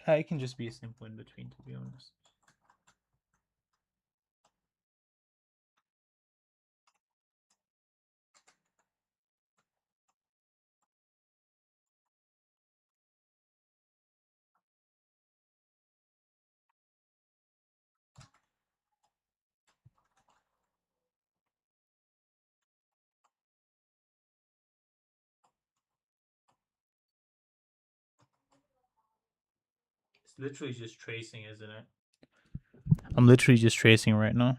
[SPEAKER 1] It can just be a simple in between, to be honest. It's literally just tracing, isn't it? I'm literally just tracing right now.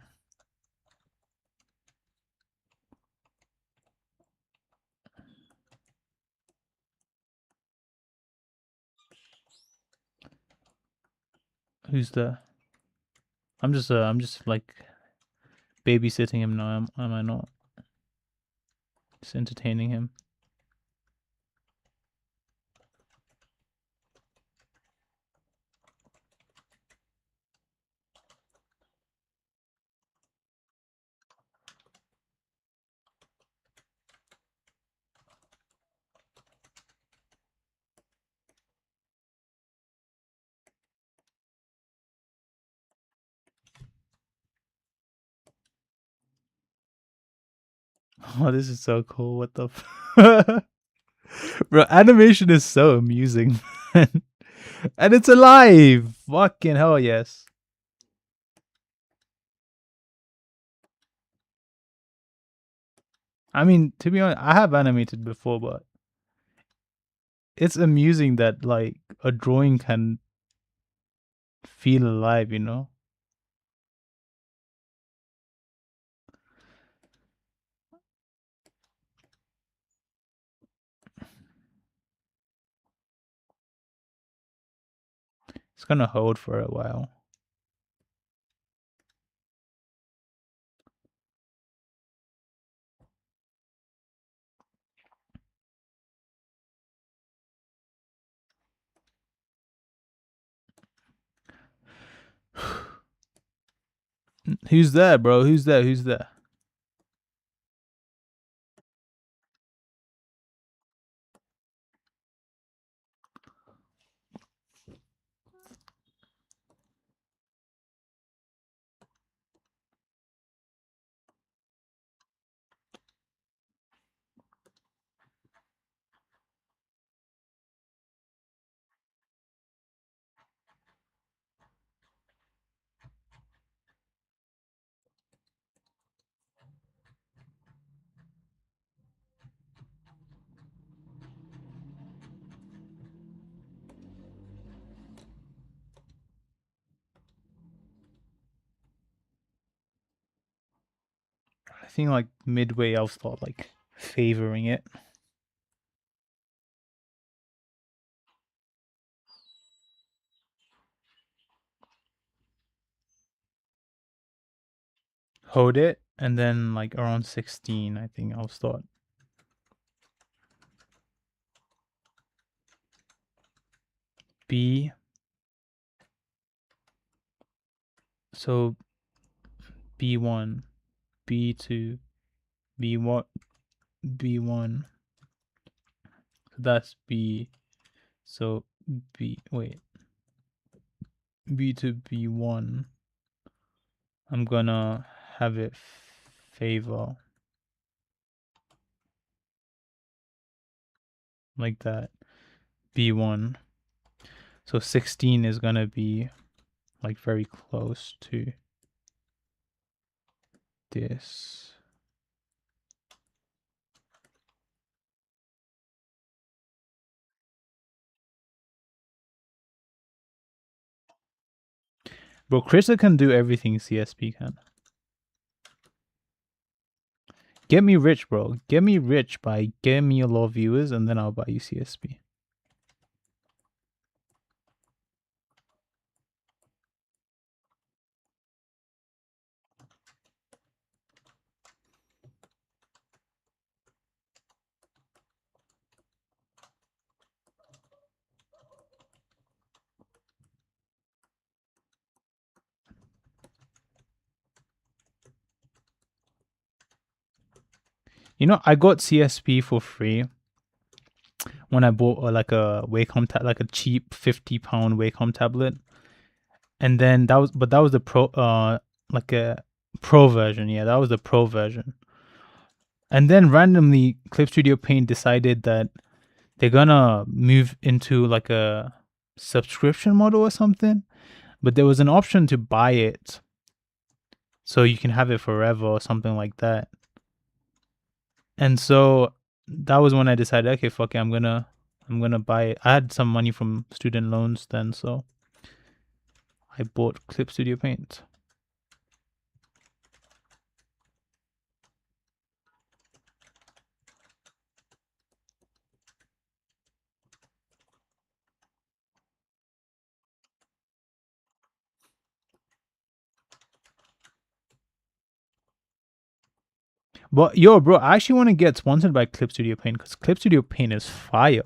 [SPEAKER 1] Who's the? I'm just like babysitting him now, am I not? Just entertaining him. Oh, this is so cool. What the bro, animation is so amusing, man. And it's alive. Fucking hell, yes. I mean, to be honest, I have animated before, but it's amusing that like a drawing can feel alive, you know? It's gonna hold for a while. Who's there, bro? Who's there? Who's there? I think like midway I'll start like favoring it. Hold it, and then like around 16, I think I'll start. B. So B1, B2, B1, B1. So that's B. So B. Wait. B to B1. I'm gonna have it favor like that. B1. So 16 is gonna be like very close to this. Bro, Krista can do everything CSP can. Get me rich, bro. Get me rich by getting me a lot of viewers, and then I'll buy you CSP. You know, I got CSP for free when I bought like a Wacom like a cheap £50 Wacom tablet, and then that was the pro like a pro version. Yeah, that was the pro version. And then randomly, Clip Studio Paint decided that they're gonna move into like a subscription model or something. But there was an option to buy it, so you can have it forever or something like that. And so that was when I decided, okay, fuck it, I'm gonna buy it. I had some money from student loans then, so I bought Clip Studio Paint. But yo, bro, I actually want to get sponsored by Clip Studio Paint because Clip Studio Paint is fire.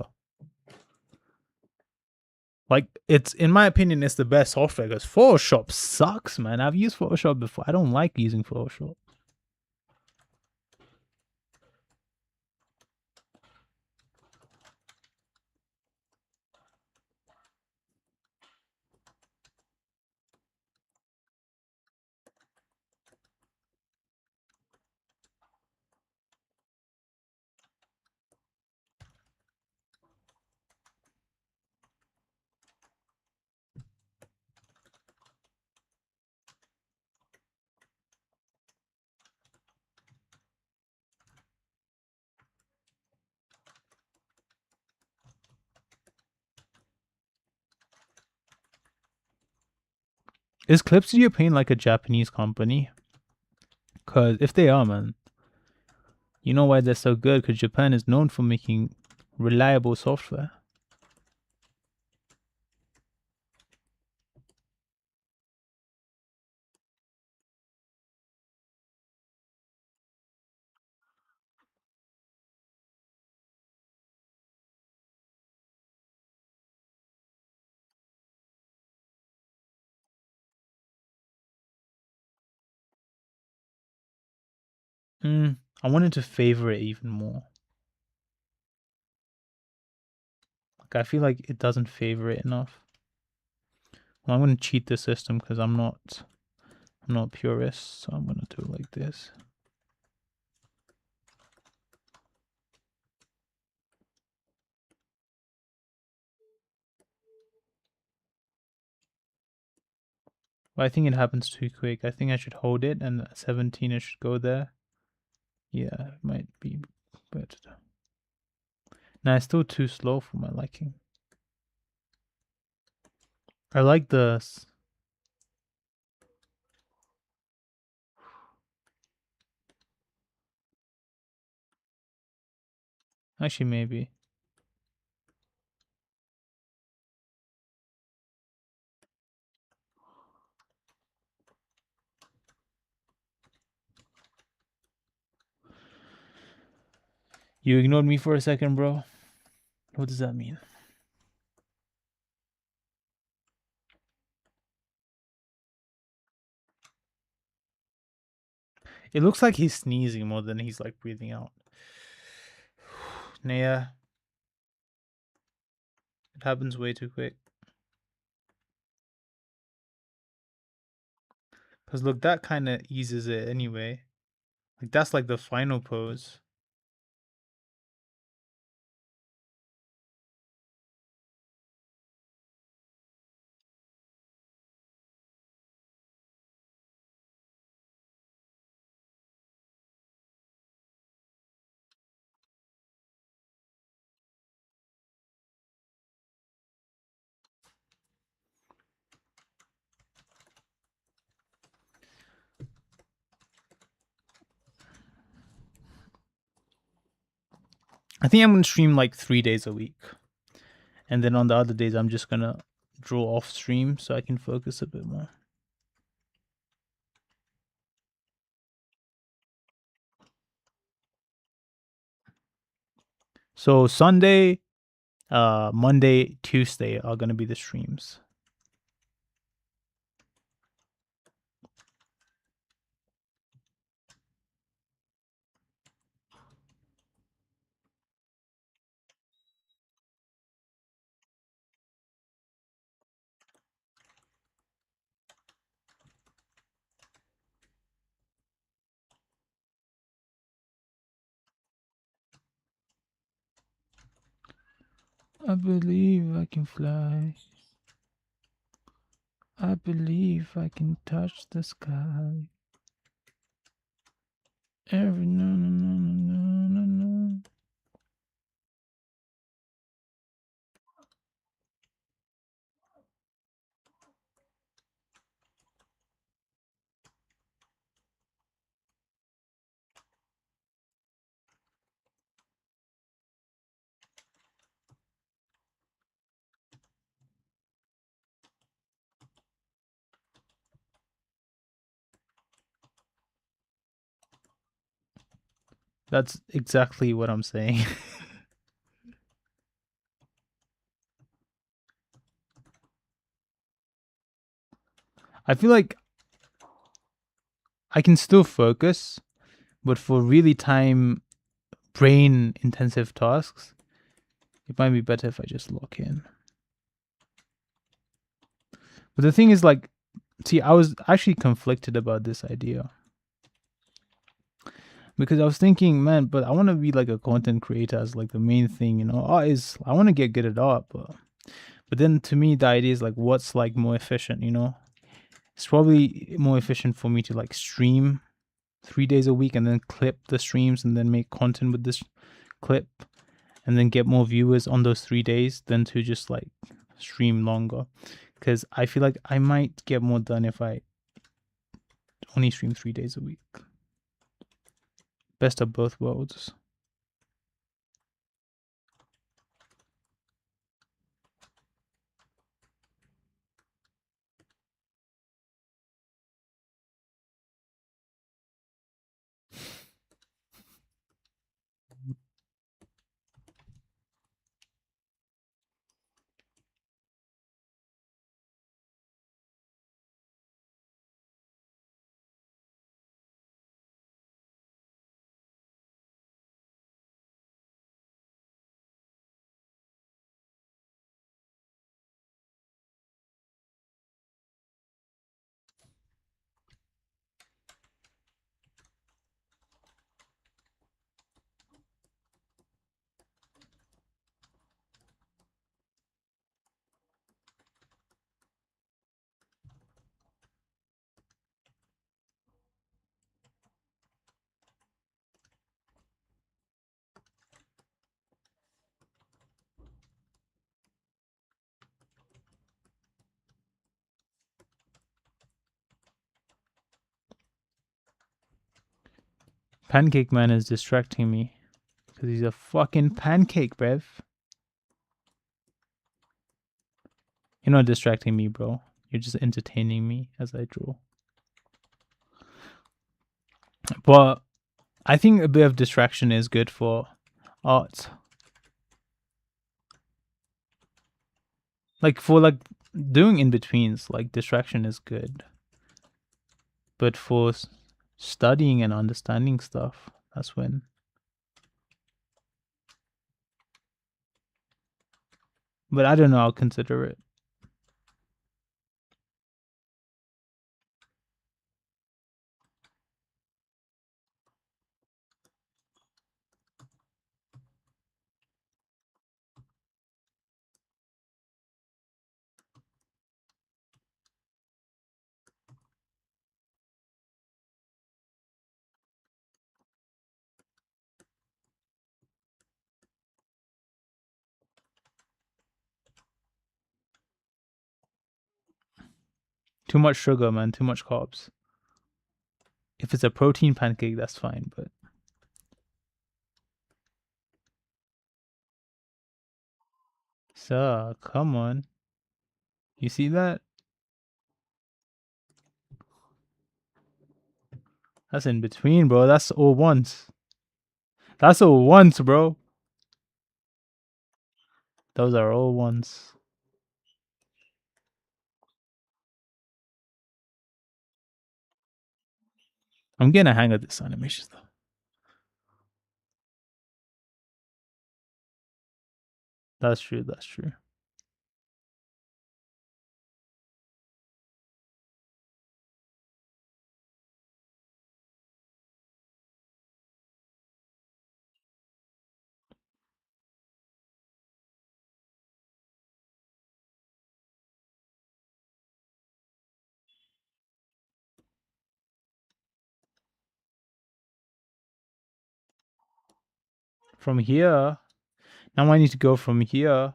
[SPEAKER 1] Like, it's, in my opinion, it's the best software because Photoshop sucks, man. I've used Photoshop before. I don't like using Photoshop. Is Clip Studio Paint like a Japanese company? Because if they are, man, you know why they're so good? Because Japan is known for making reliable software. I wanted to favor it even more. Like, I feel like it doesn't favor it enough. Well, I'm gonna cheat the system because I'm not purist, so I'm gonna do it like this. But I think it happens too quick. I think I should hold it and 17 it should go there. Yeah, it might be better. Nah, it's still too slow for my liking. I like the... Actually, maybe. You ignored me for a second, bro. What does that mean? It looks like he's sneezing more than he's like breathing out. Nah, it happens way too quick. Because look, that kind of eases it anyway. Like, that's like the final pose. I think I'm going to stream like 3 days a week. And then on the other days, I'm just going to draw off stream so I can focus a bit more. So Sunday, Monday, Tuesday are going to be the streams. I believe I can fly. I believe I can touch the sky. Every no no no no no no. That's exactly what I'm saying. I feel like I can still focus, but for really time brain intensive tasks, it might be better if I just lock in. But the thing is, like, see, I was actually conflicted about this idea because I was thinking, man, but I want to be like a content creator as like the main thing, you know. Art is, I want to get good at art, but then to me, the idea is like, what's like more efficient, you know? It's probably more efficient for me to like stream 3 days a week and then clip the streams and then make content with this clip and then get more viewers on those 3 days than to just like stream longer. Because I feel like I might get more done if I only stream 3 days a week. Best of both worlds. Pancake Man is distracting me because he's a fucking pancake, bruv. You're not distracting me, bro. You're just entertaining me as I draw. But I think a bit of distraction is good for art. Like for like doing in betweens, like distraction is good. But for studying and understanding stuff, that's when. But I don't know. I'll consider it. Too much sugar, man. Too much carbs. If it's a protein pancake, that's fine. But sir, come on. You see that? That's in between, bro. That's all once. That's all once, bro. Those are all ones. I'm getting a hang of this animation though. That's true. That's true. From here, now I need to go from here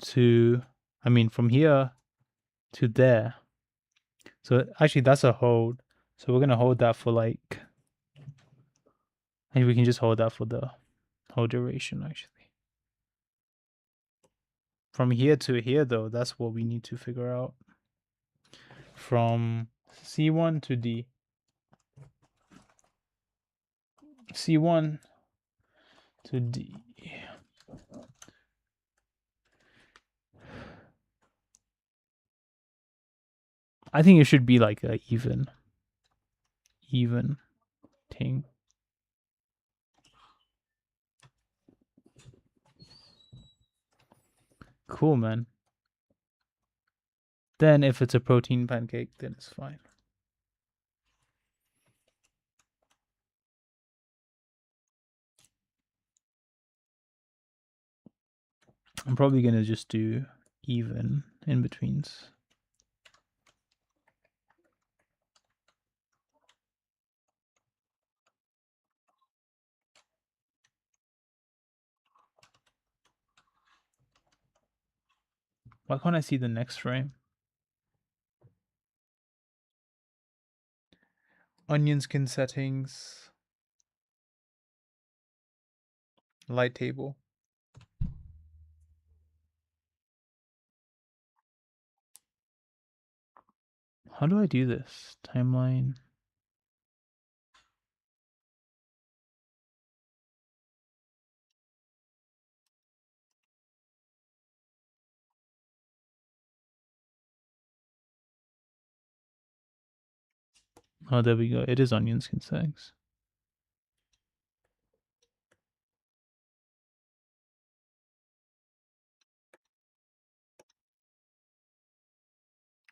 [SPEAKER 1] to, from here to there. So actually, that's a hold. So we're gonna hold that for like, and we can just hold that for the whole duration. Actually, from here to here, though, that's what we need to figure out. From C1 to D. C1 to D. I think it should be like a even thing. Cool, man. Then if it's a protein pancake, then it's fine. I'm probably gonna just do even in betweens. Why can't I see the next frame? Onion skin settings. Light table. How do I do this? Timeline. Oh, there we go. It is onion skin settings.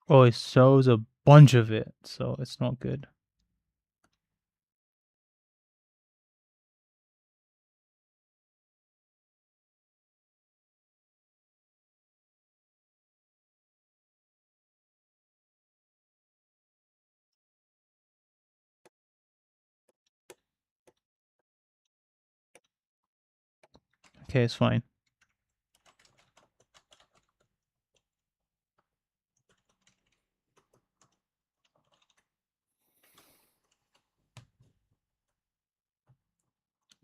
[SPEAKER 1] Oh, it shows a bunch of it, so it's not good. Okay, it's fine.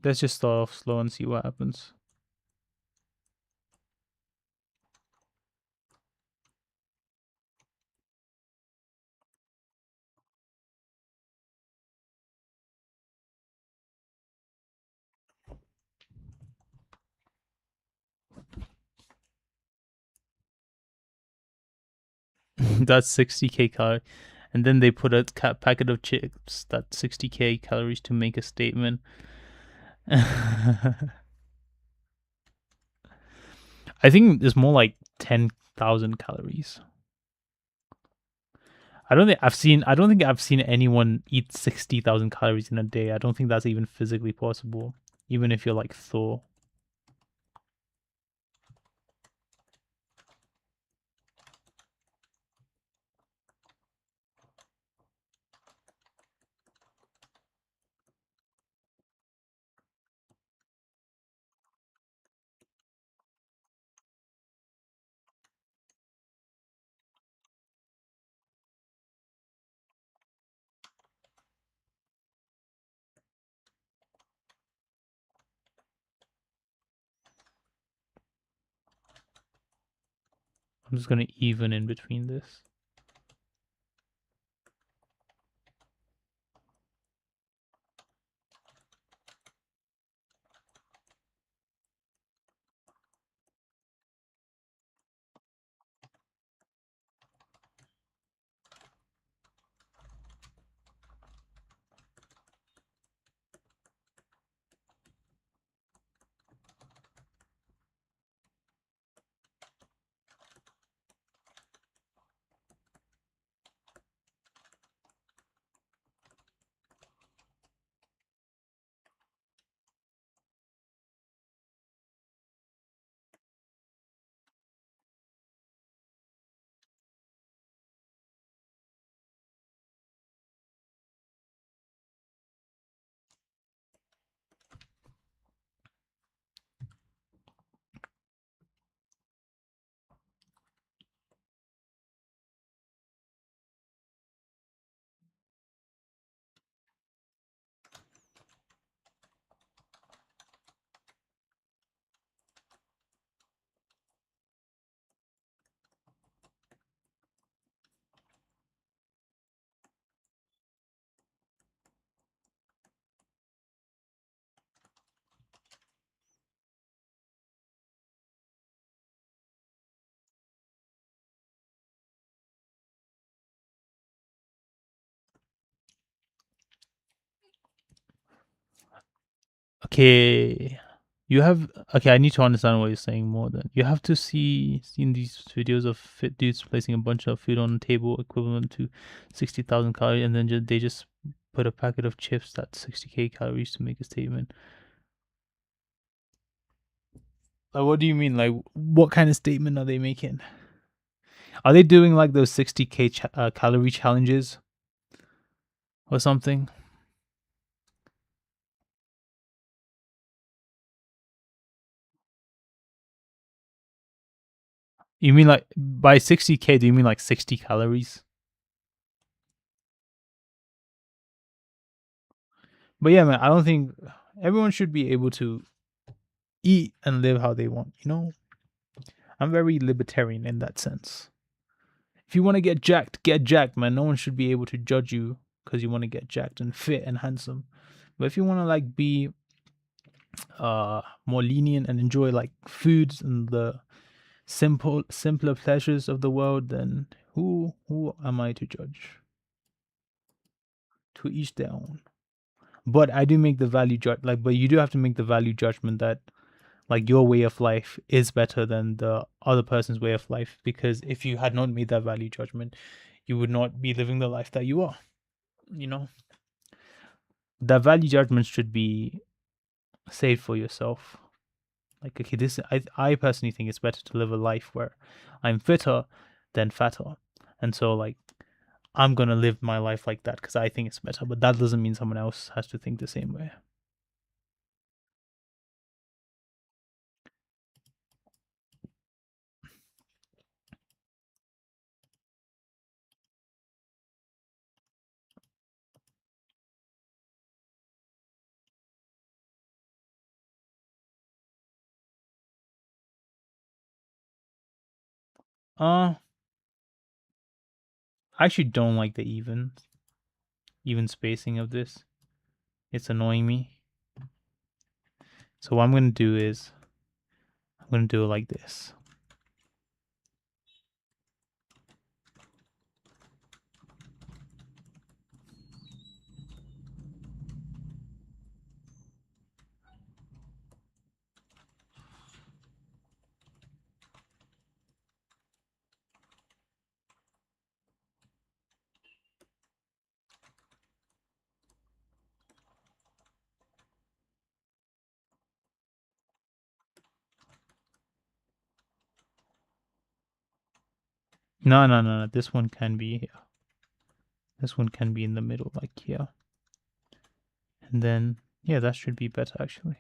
[SPEAKER 1] Let's just start off slow and see what happens. That's 60k calories. And then they put a packet of chips that's 60k calories to make a statement. I think it's more like 10,000 calories. I don't think I've seen anyone eat 60,000 calories in a day. I don't think that's even physically possible, even if you're like Thor. I'm just gonna even in between this. Okay. You have okay, I need to understand what you're saying more then. You have to seen these videos of fit dudes placing a bunch of food on the table equivalent to 60,000 calories and then they just put a packet of chips that's 60k calories to make a statement. Like what do you mean? Like what kind of statement are they making? Are they doing like those 60k calorie challenges or something? You mean like by 60k do you mean like 60 calories? But yeah, man, I don't think everyone should be able to eat and live how they want, you know? I'm very libertarian in that sense. If you want to get jacked, man. No one should be able to judge you because you want to get jacked and fit and handsome. But if you want to like be more lenient and enjoy like foods and the simpler pleasures of the world, then who am I to judge? To each their own. But I do make the value but you do have to make the value judgment that like your way of life is better than the other person's way of life, because if you had not made that value judgment you would not be living the life that you are, you know. That value judgment should be saved for yourself. Like okay, this I personally think it's better to live a life where I'm fitter than fatter, and so like I'm gonna live my life like that because I think it's better, but that doesn't mean someone else has to think the same way. I actually don't like the even spacing of this. It's annoying me. So what I'm gonna do is I'm gonna do it like this. No. This one can be here. This one can be in the middle, like here. And then, yeah, that should be better actually.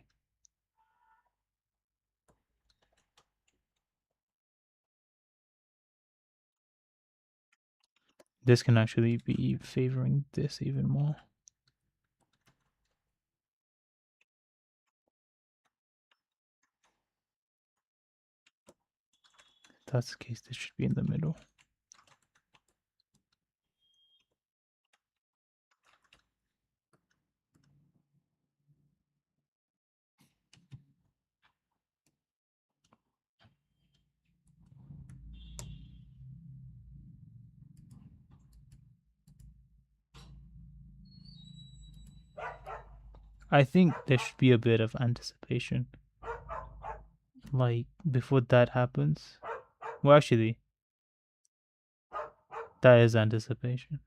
[SPEAKER 1] This can actually be favoring this even more. If that's the case, this should be in the middle. I think there should be a bit of anticipation. Like, before that happens. Well, actually, that is anticipation.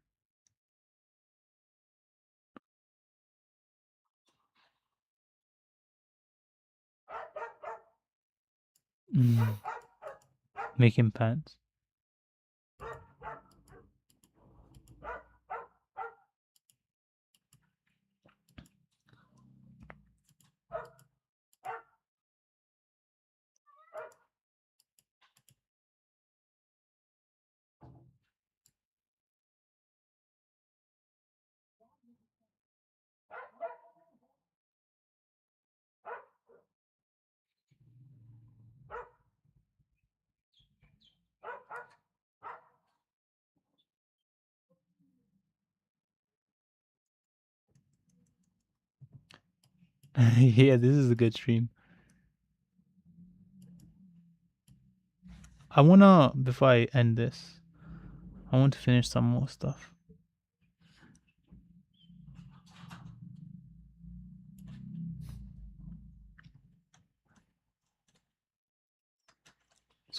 [SPEAKER 1] Making pants. Yeah, this is a good stream. I wanna, before I end this, I want to finish some more stuff.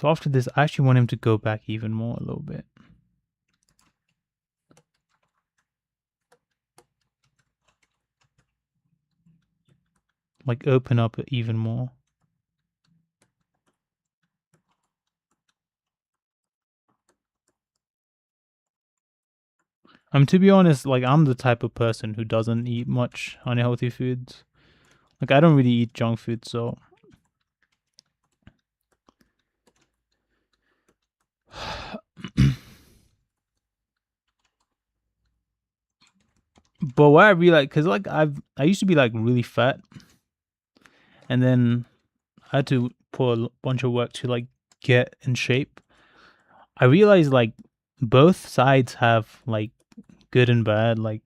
[SPEAKER 1] So after this, I actually want him to go back even more a little bit. Like open up even more. To be honest, like I'm the type of person who doesn't eat much unhealthy foods. Like I don't really eat junk food, so but what I realized, cause like I used to be like really fat, and then I had to put a bunch of work to like get in shape. I realized like both sides have like good and bad. Like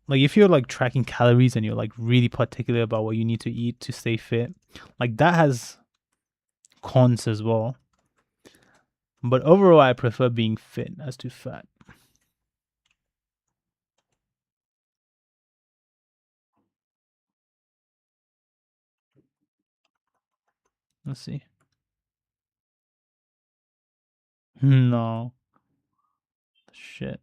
[SPEAKER 1] if you're like tracking calories and you're like really particular about what you need to eat to stay fit, like that has cons as well. But overall, I prefer being fit as to fat. Let's see. No shit.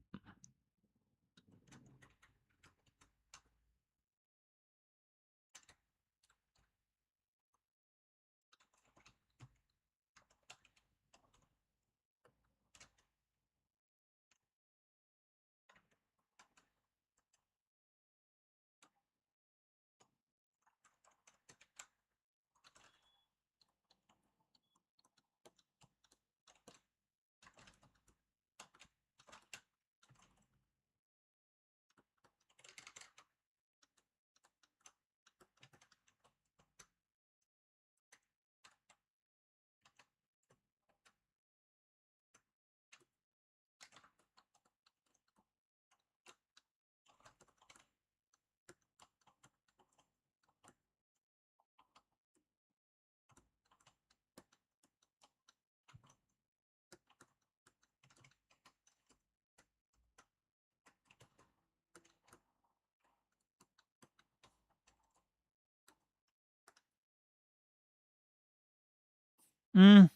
[SPEAKER 1] Mm.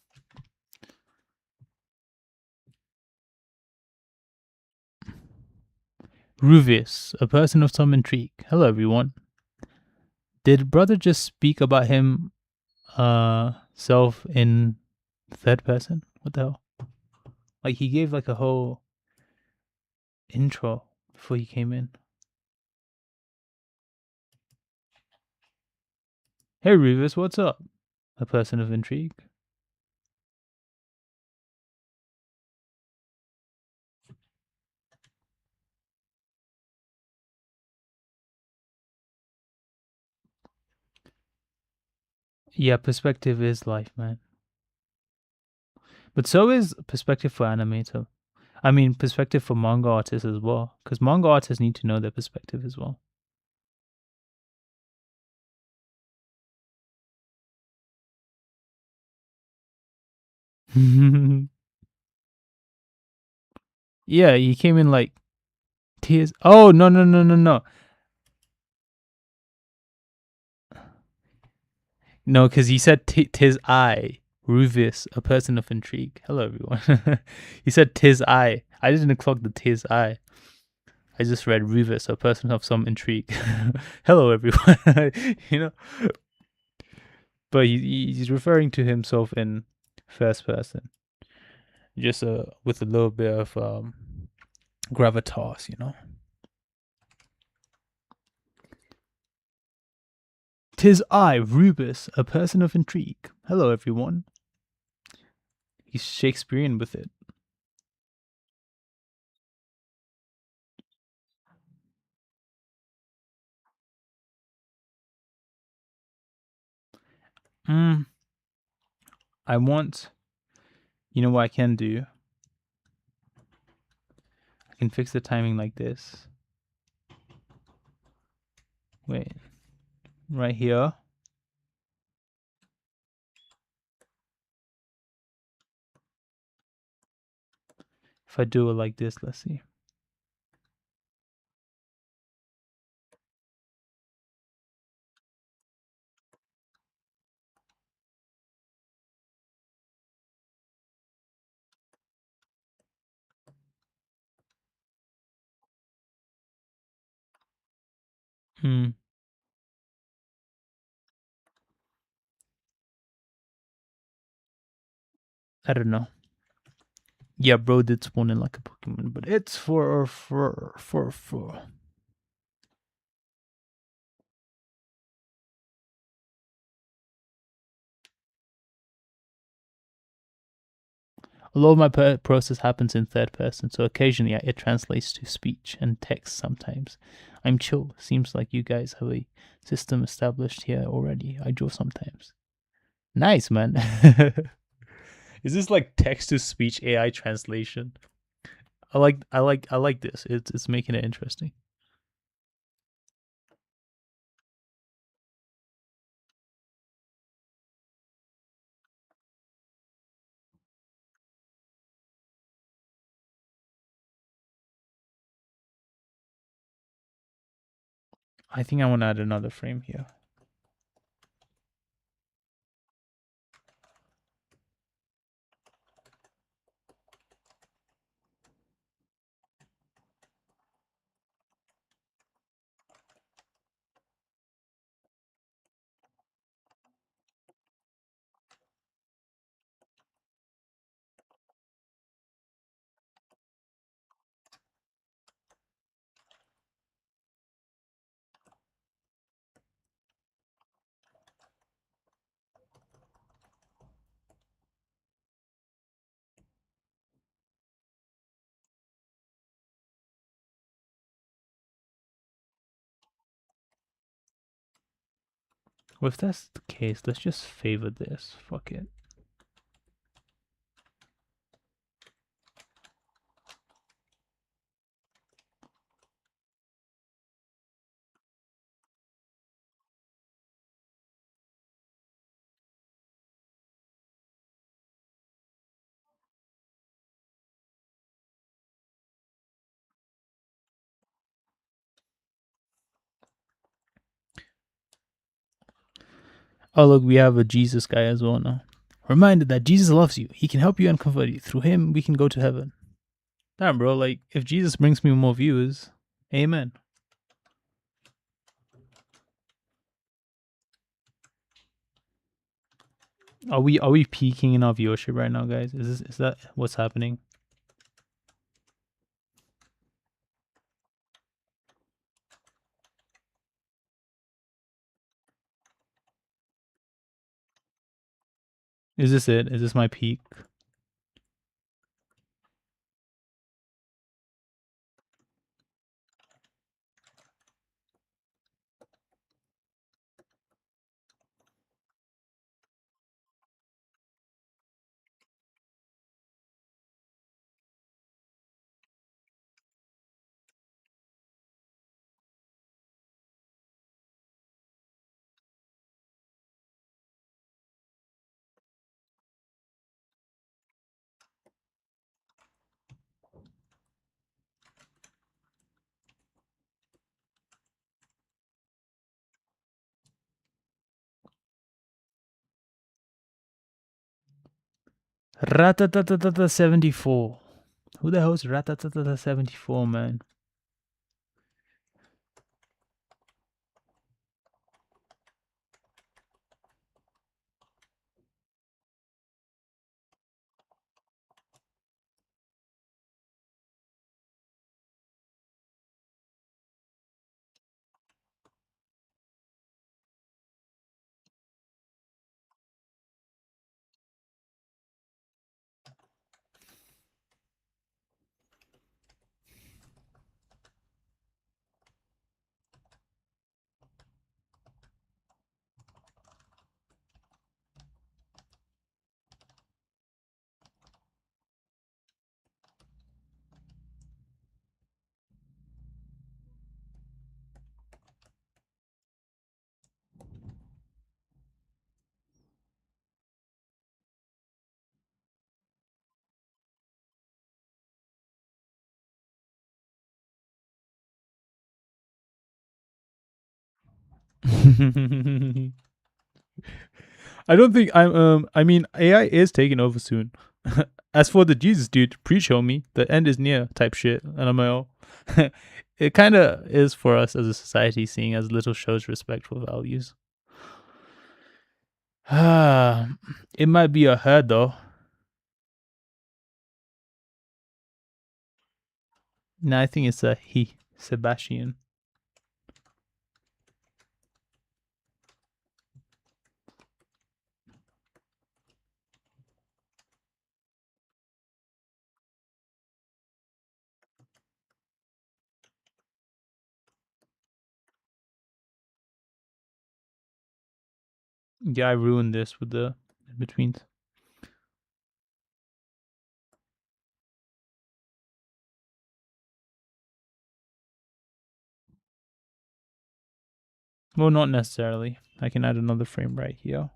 [SPEAKER 1] Ruvius, a person of some intrigue. Hello, everyone. Did brother just speak about him self in third person? What the hell? Like he gave like a whole intro before he came in. Hey Ruvius, what's up? A person of intrigue. Yeah, perspective is life, man. But so is perspective for animator. I mean, perspective for manga artists as well, because manga artists need to know their perspective as well. Yeah, he came in like tears. Oh no no no no no no, because he said tis I, Ruvius, a person of intrigue. Hello everyone. He said tis I. I didn't clock the tis I. I just read Ruvius, a person of some intrigue. Hello everyone. you know, but he's referring to himself in first person, just with a little bit of gravitas, you know. Tis I, Rubus, a person of intrigue. Hello, everyone. He's Shakespearean with it. Mm, I want. You know what I can do? I can fix the timing like this. Wait, right here. If I do it like this, let's see. Hmm. I don't know. Yeah, bro did spawn in like a Pokemon, but it's for. A lot of my process happens in third person, so occasionally it translates to speech and text sometimes. I'm chill. Seems like you guys have a system established here already. I draw sometimes. Nice, man. Is this like text to speech AI translation? I like this. It's making it interesting. I think I want to add another frame here. Well, if that's the case, let's just favor this. Fuck it. Oh, look, we have a Jesus guy as well now. Reminded that Jesus loves you. He can help you and comfort you. Through him, we can go to heaven. Damn, bro. Like, if Jesus brings me more viewers, amen. Are we peaking in our viewership right now, guys? Is that what's happening? Is this it? Is this my peak? Ratatatata 74. Who the hell is Ratatatata 74, man? I don't think I'm I mean AI is taking over soon. as for the Jesus dude, preach homie, the end is near type shit. And I'm like, oh. It kind of is for us as a society, seeing as little shows respect for values. It might be a her though. No, I think it's a he, Sebastian. Yeah, I ruined this with the in betweens. Well, not necessarily. I can add another frame right here.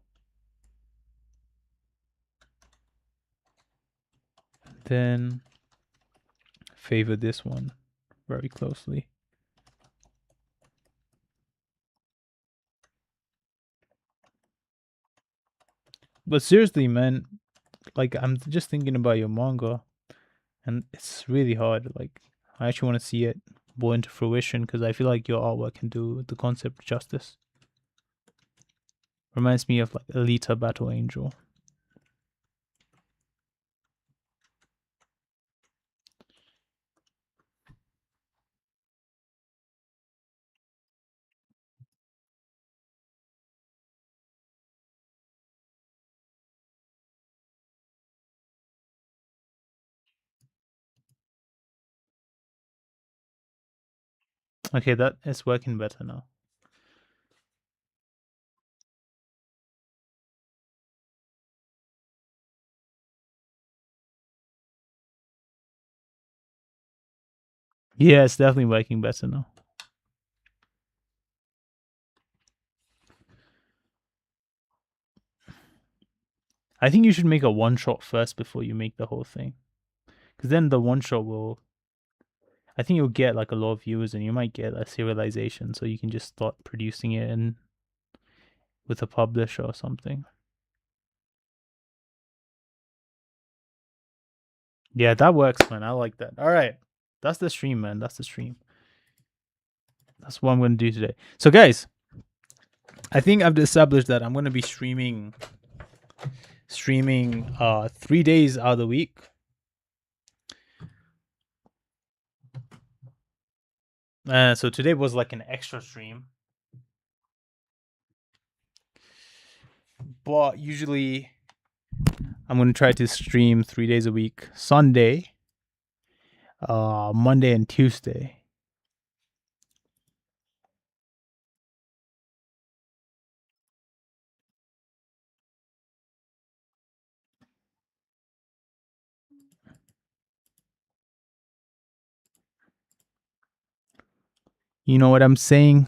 [SPEAKER 1] Then favor this one very closely. But seriously, man, like I'm just thinking about your manga, and it's really hard. Like I actually want to see it born into fruition because I feel like your artwork can do the concept justice. Reminds me of like Alita Battle Angel. Okay, that is working better now. Yeah, it's definitely working better now. I think you should make a one shot first before you make the whole thing. Because then the one shot will, I think you'll get like a lot of viewers and you might get a serialization so you can just start producing it in with a publisher or something. Yeah, that works, man. I like that. All right. That's the stream, man. That's the stream. That's what I'm going to do today. So, guys, I think I've established that I'm going to be streaming 3 days out of the week. So today was like an extra stream. But usually I'm going to try to stream 3 days a week. Sunday, Monday and Tuesday. You know what I'm saying?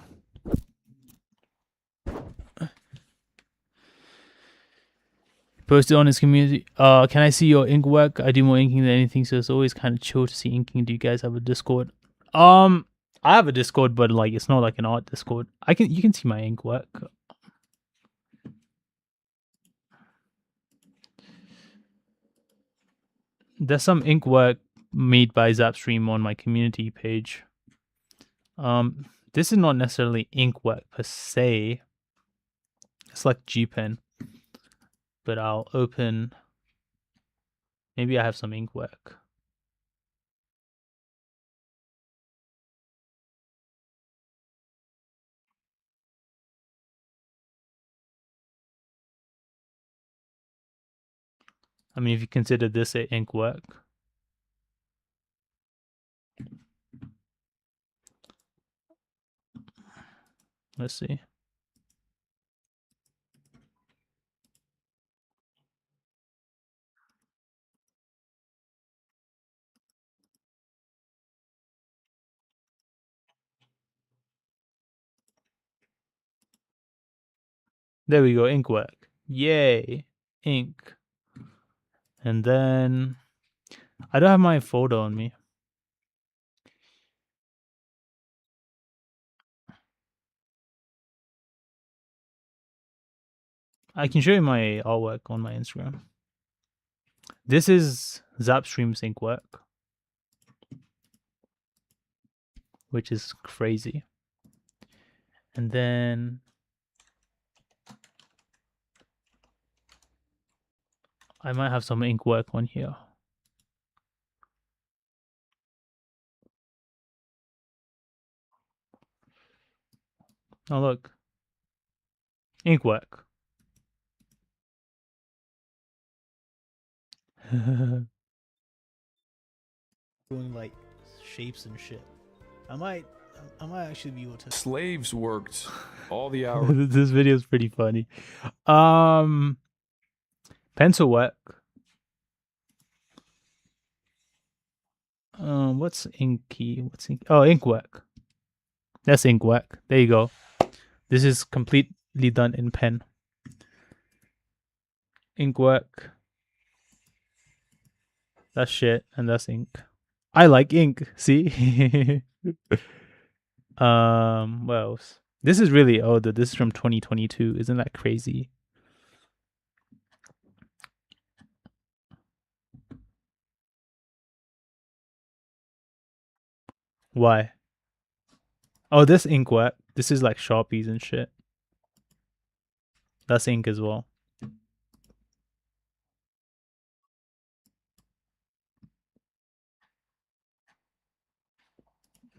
[SPEAKER 1] Post it on his community. Can I see your ink work? I do more inking than anything, so it's always kind of chill to see inking. Do you guys have a Discord? I have a Discord, but like it's not like an art Discord. You can see my ink work. There's some ink work made by Zapstream on my community page. This is not necessarily ink work per se. It's like G-Pen. But I'll open. Maybe I have some ink work. I mean, if you consider this a ink work. Let's see. There we go, ink work. Yay, ink. And then I don't have my folder on me. I can show you my artwork on my Instagram. This is Zapstream's ink work, which is crazy. And then I might have some ink work on here. Oh look, ink work. Doing like shapes and shit. I might actually be able to.
[SPEAKER 3] Slaves worked all the hours.
[SPEAKER 1] This video is pretty funny. Pencil work. What's inky? What's ink? Oh, ink work. That's ink work. There you go. This is completely done in pen. Ink work. That's shit, and that's ink. I like ink. See. What else? This is really old. This is from 2022. Isn't that crazy? Why? Oh, this ink work. This is like Sharpies and shit. That's ink as well.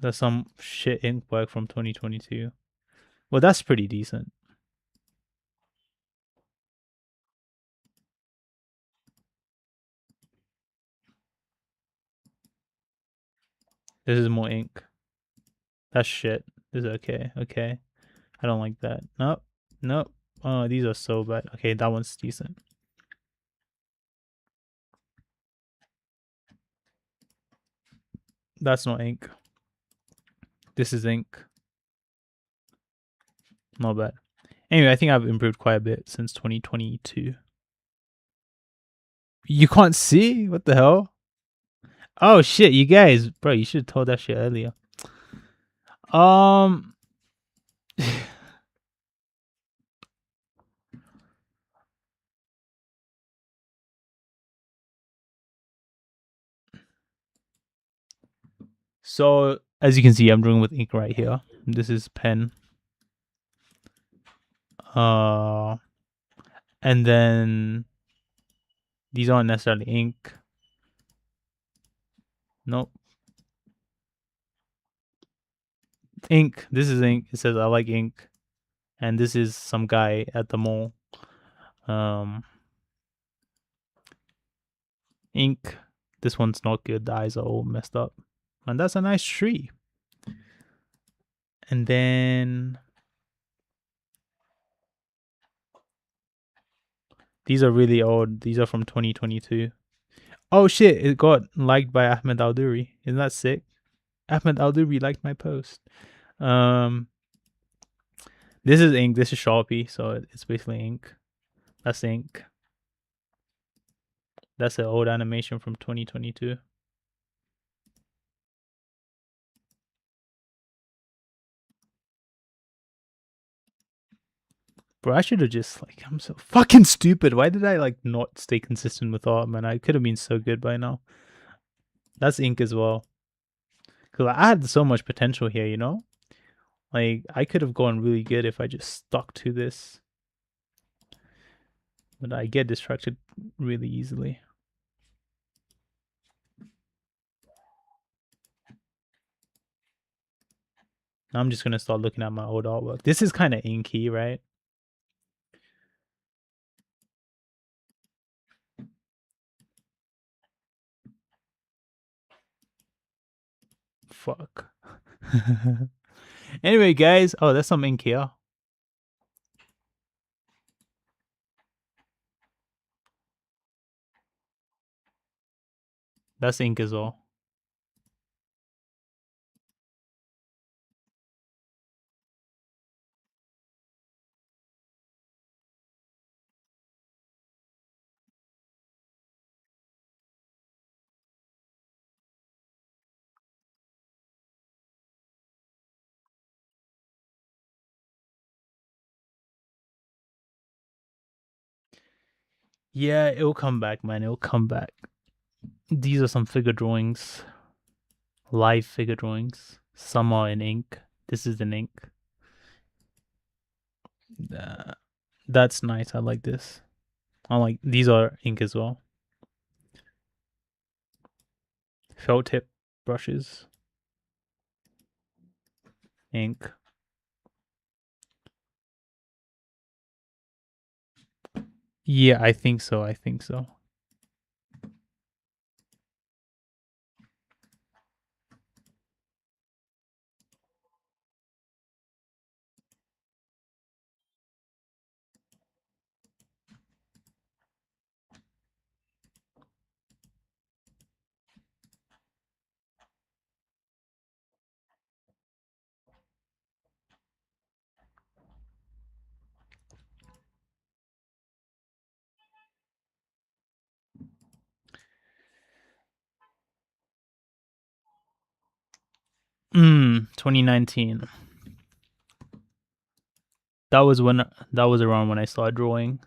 [SPEAKER 1] That's some shit ink work from 2022. Well, that's pretty decent. This is more ink. That's shit. This is okay. Okay. I don't like that. Nope. Nope. Oh, these are so bad. Okay, that one's decent. That's not ink. This is ink. Not bad. Anyway, I think I've improved quite a bit since 2022. You can't see? What the hell? Oh shit, you guys, bro, you should have told that shit earlier. So as you can see, I'm drawing with ink right here. This is pen. And then these aren't necessarily ink. Nope. Ink. This is ink. It says I like ink. And this is some guy at the mall. Ink. This one's not good. The eyes are all messed up. And that's a nice tree. And then these are really old. These are from 2022. Oh shit, it got liked by Ahmed Alduri. Isn't that sick? Ahmed Alduri liked my post. This is ink. This is Sharpie, so it's basically ink. That's ink. That's an old animation from 2022. Bro, I should have just like, I'm so fucking stupid. Why did I like not stay consistent with art, man? I could have been so good by now. That's ink as well. Cause I had so much potential here, you know? Like I could have gone really good if I just stuck to this. But I get distracted really easily. Now I'm just gonna start looking at my old artwork. This is kind of inky, right? Fuck. Anyway, guys. Oh, that's some ink here. That's ink as well. Yeah, it'll come back, man. It'll come back. These are some figure drawings. Live figure drawings. Some are in ink. This is in ink. That's nice. I like this. I like these are ink as well. Felt tip brushes. Ink. Yeah, I think so. I think so. Mm, 2019. That was around when I started drawing.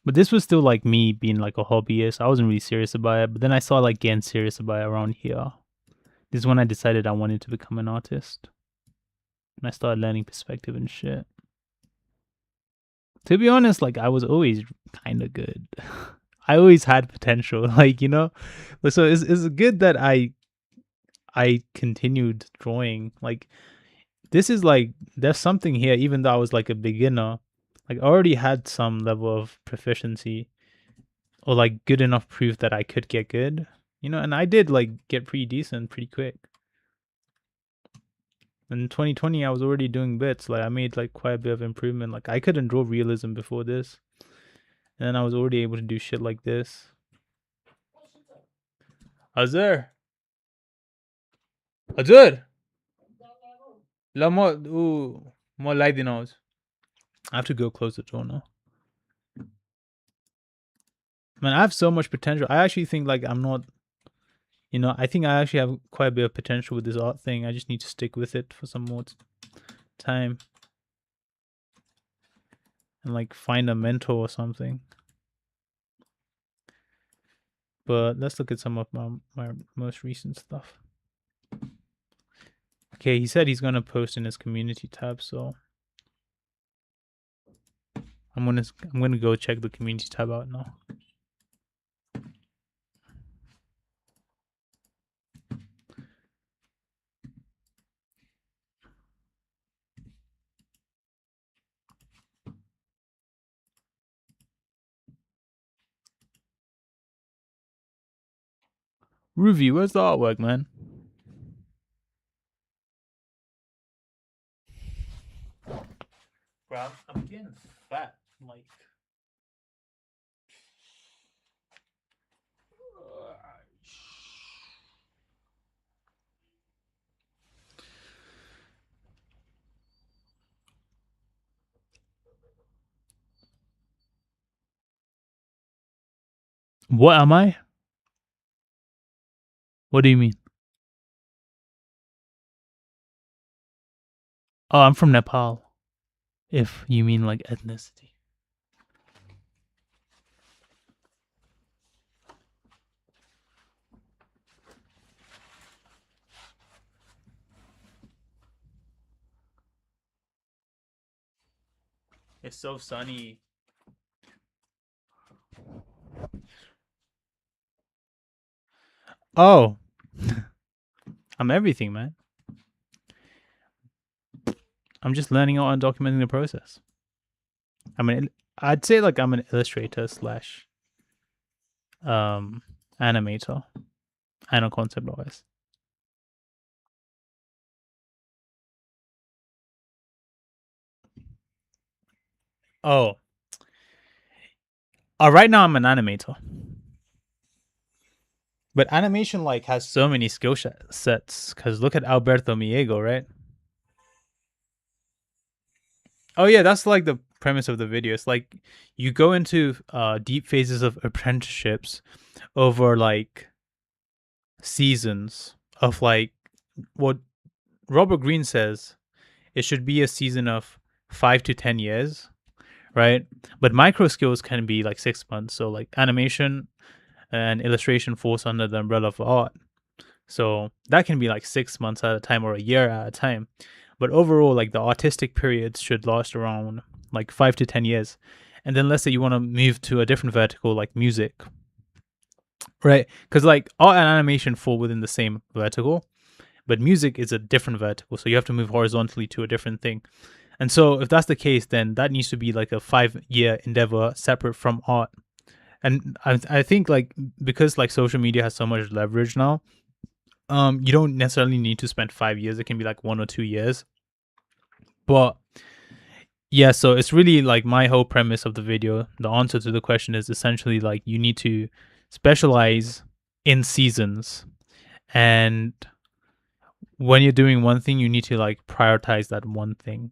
[SPEAKER 1] But this was still like me being like a hobbyist. I wasn't really serious about it. But then I started like getting serious about it around here. This is when I decided I wanted to become an artist. And I started learning perspective and shit. To be honest, like I was always kind of good. I always had potential, like, you know. So it's good that I continued drawing. Like this is like there's something here, even though I was like a beginner. Like I already had some level of proficiency or like good enough proof that I could get good, you know. And I did like get pretty decent pretty quick. In 2020, I was already doing bits. Like I made like quite a bit of improvement. Like I couldn't draw realism before this, and then I was already able to do shit like this. Azur, Azur, la more light than ours. I have to go close the door now. Man, I have so much potential. I actually think like I'm not, you know, I think I actually have quite a bit of potential with this art thing. I just need to stick with it for some more time and like find a mentor or something. But let's look at some of my most recent stuff. Okay, he said he's gonna post in his community tab, so I'm gonna go check the community tab out now. Ruby, where's the artwork, man? Bro, I'm getting fat, like. What am I? What do you mean? Oh, I'm from Nepal. If you mean like ethnicity. It's so sunny. Oh. I'm everything, man. I'm just learning out and documenting the process. I mean, I'd say like I'm an illustrator slash animator and a concept artist. Oh. Right now I'm an animator. But animation like has so many skill sets because look at Alberto Miego, right? Oh yeah, that's like the premise of the video. It's like you go into deep phases of apprenticeships over like seasons of like what Robert Greene says it should be a season of 5 to 10 years, right? But micro skills can be like 6 months. So like animation and illustration falls under the umbrella of art. So that can be like 6 months at a time or a year at a time. But overall, like the artistic periods should last around like 5 to 10 years. And then let's say you want to move to a different vertical like music, right? Because like art and animation fall within the same vertical, but music is a different vertical. So you have to move horizontally to a different thing. And so if that's the case, then that needs to be like a 5-year endeavor separate from art. And I think like because like social media has so much leverage now, you don't necessarily need to spend 5 years. It can be like 1 or 2 years. But yeah, so it's really like my whole premise of the video. The answer to the question is essentially like you need to specialize in seasons, and when you're doing one thing, you need to like prioritize that one thing,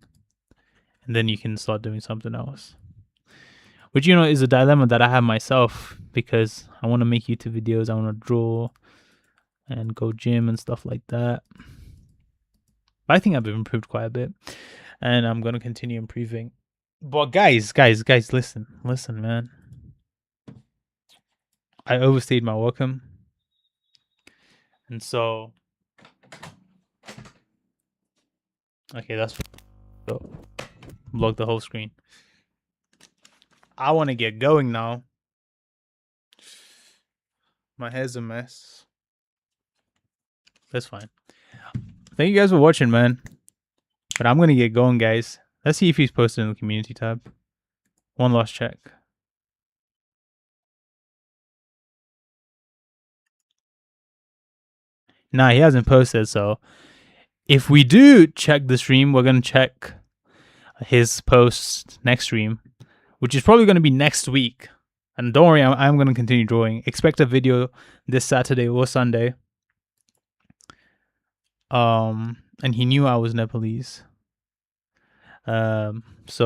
[SPEAKER 1] and then you can start doing something else. Which, you know, is a dilemma that I have myself, because I want to make YouTube videos, I want to draw and go gym and stuff like that. But I think I've improved quite a bit, and I'm going to continue improving. But guys, listen, man. I overstayed my welcome. And so, okay, that's so block the whole screen. I want to get going now. My hair's a mess. That's fine. Thank you guys for watching, man. But I'm gonna get going, guys. Let's see if he's posted in the community tab. One last check. Nah, he hasn't posted. So if we do check the stream, we're gonna check his post next stream, which is probably gonna be next week. And don't worry, I'm gonna continue drawing. Expect a video this Saturday or Sunday. And he knew I was Nepalese. So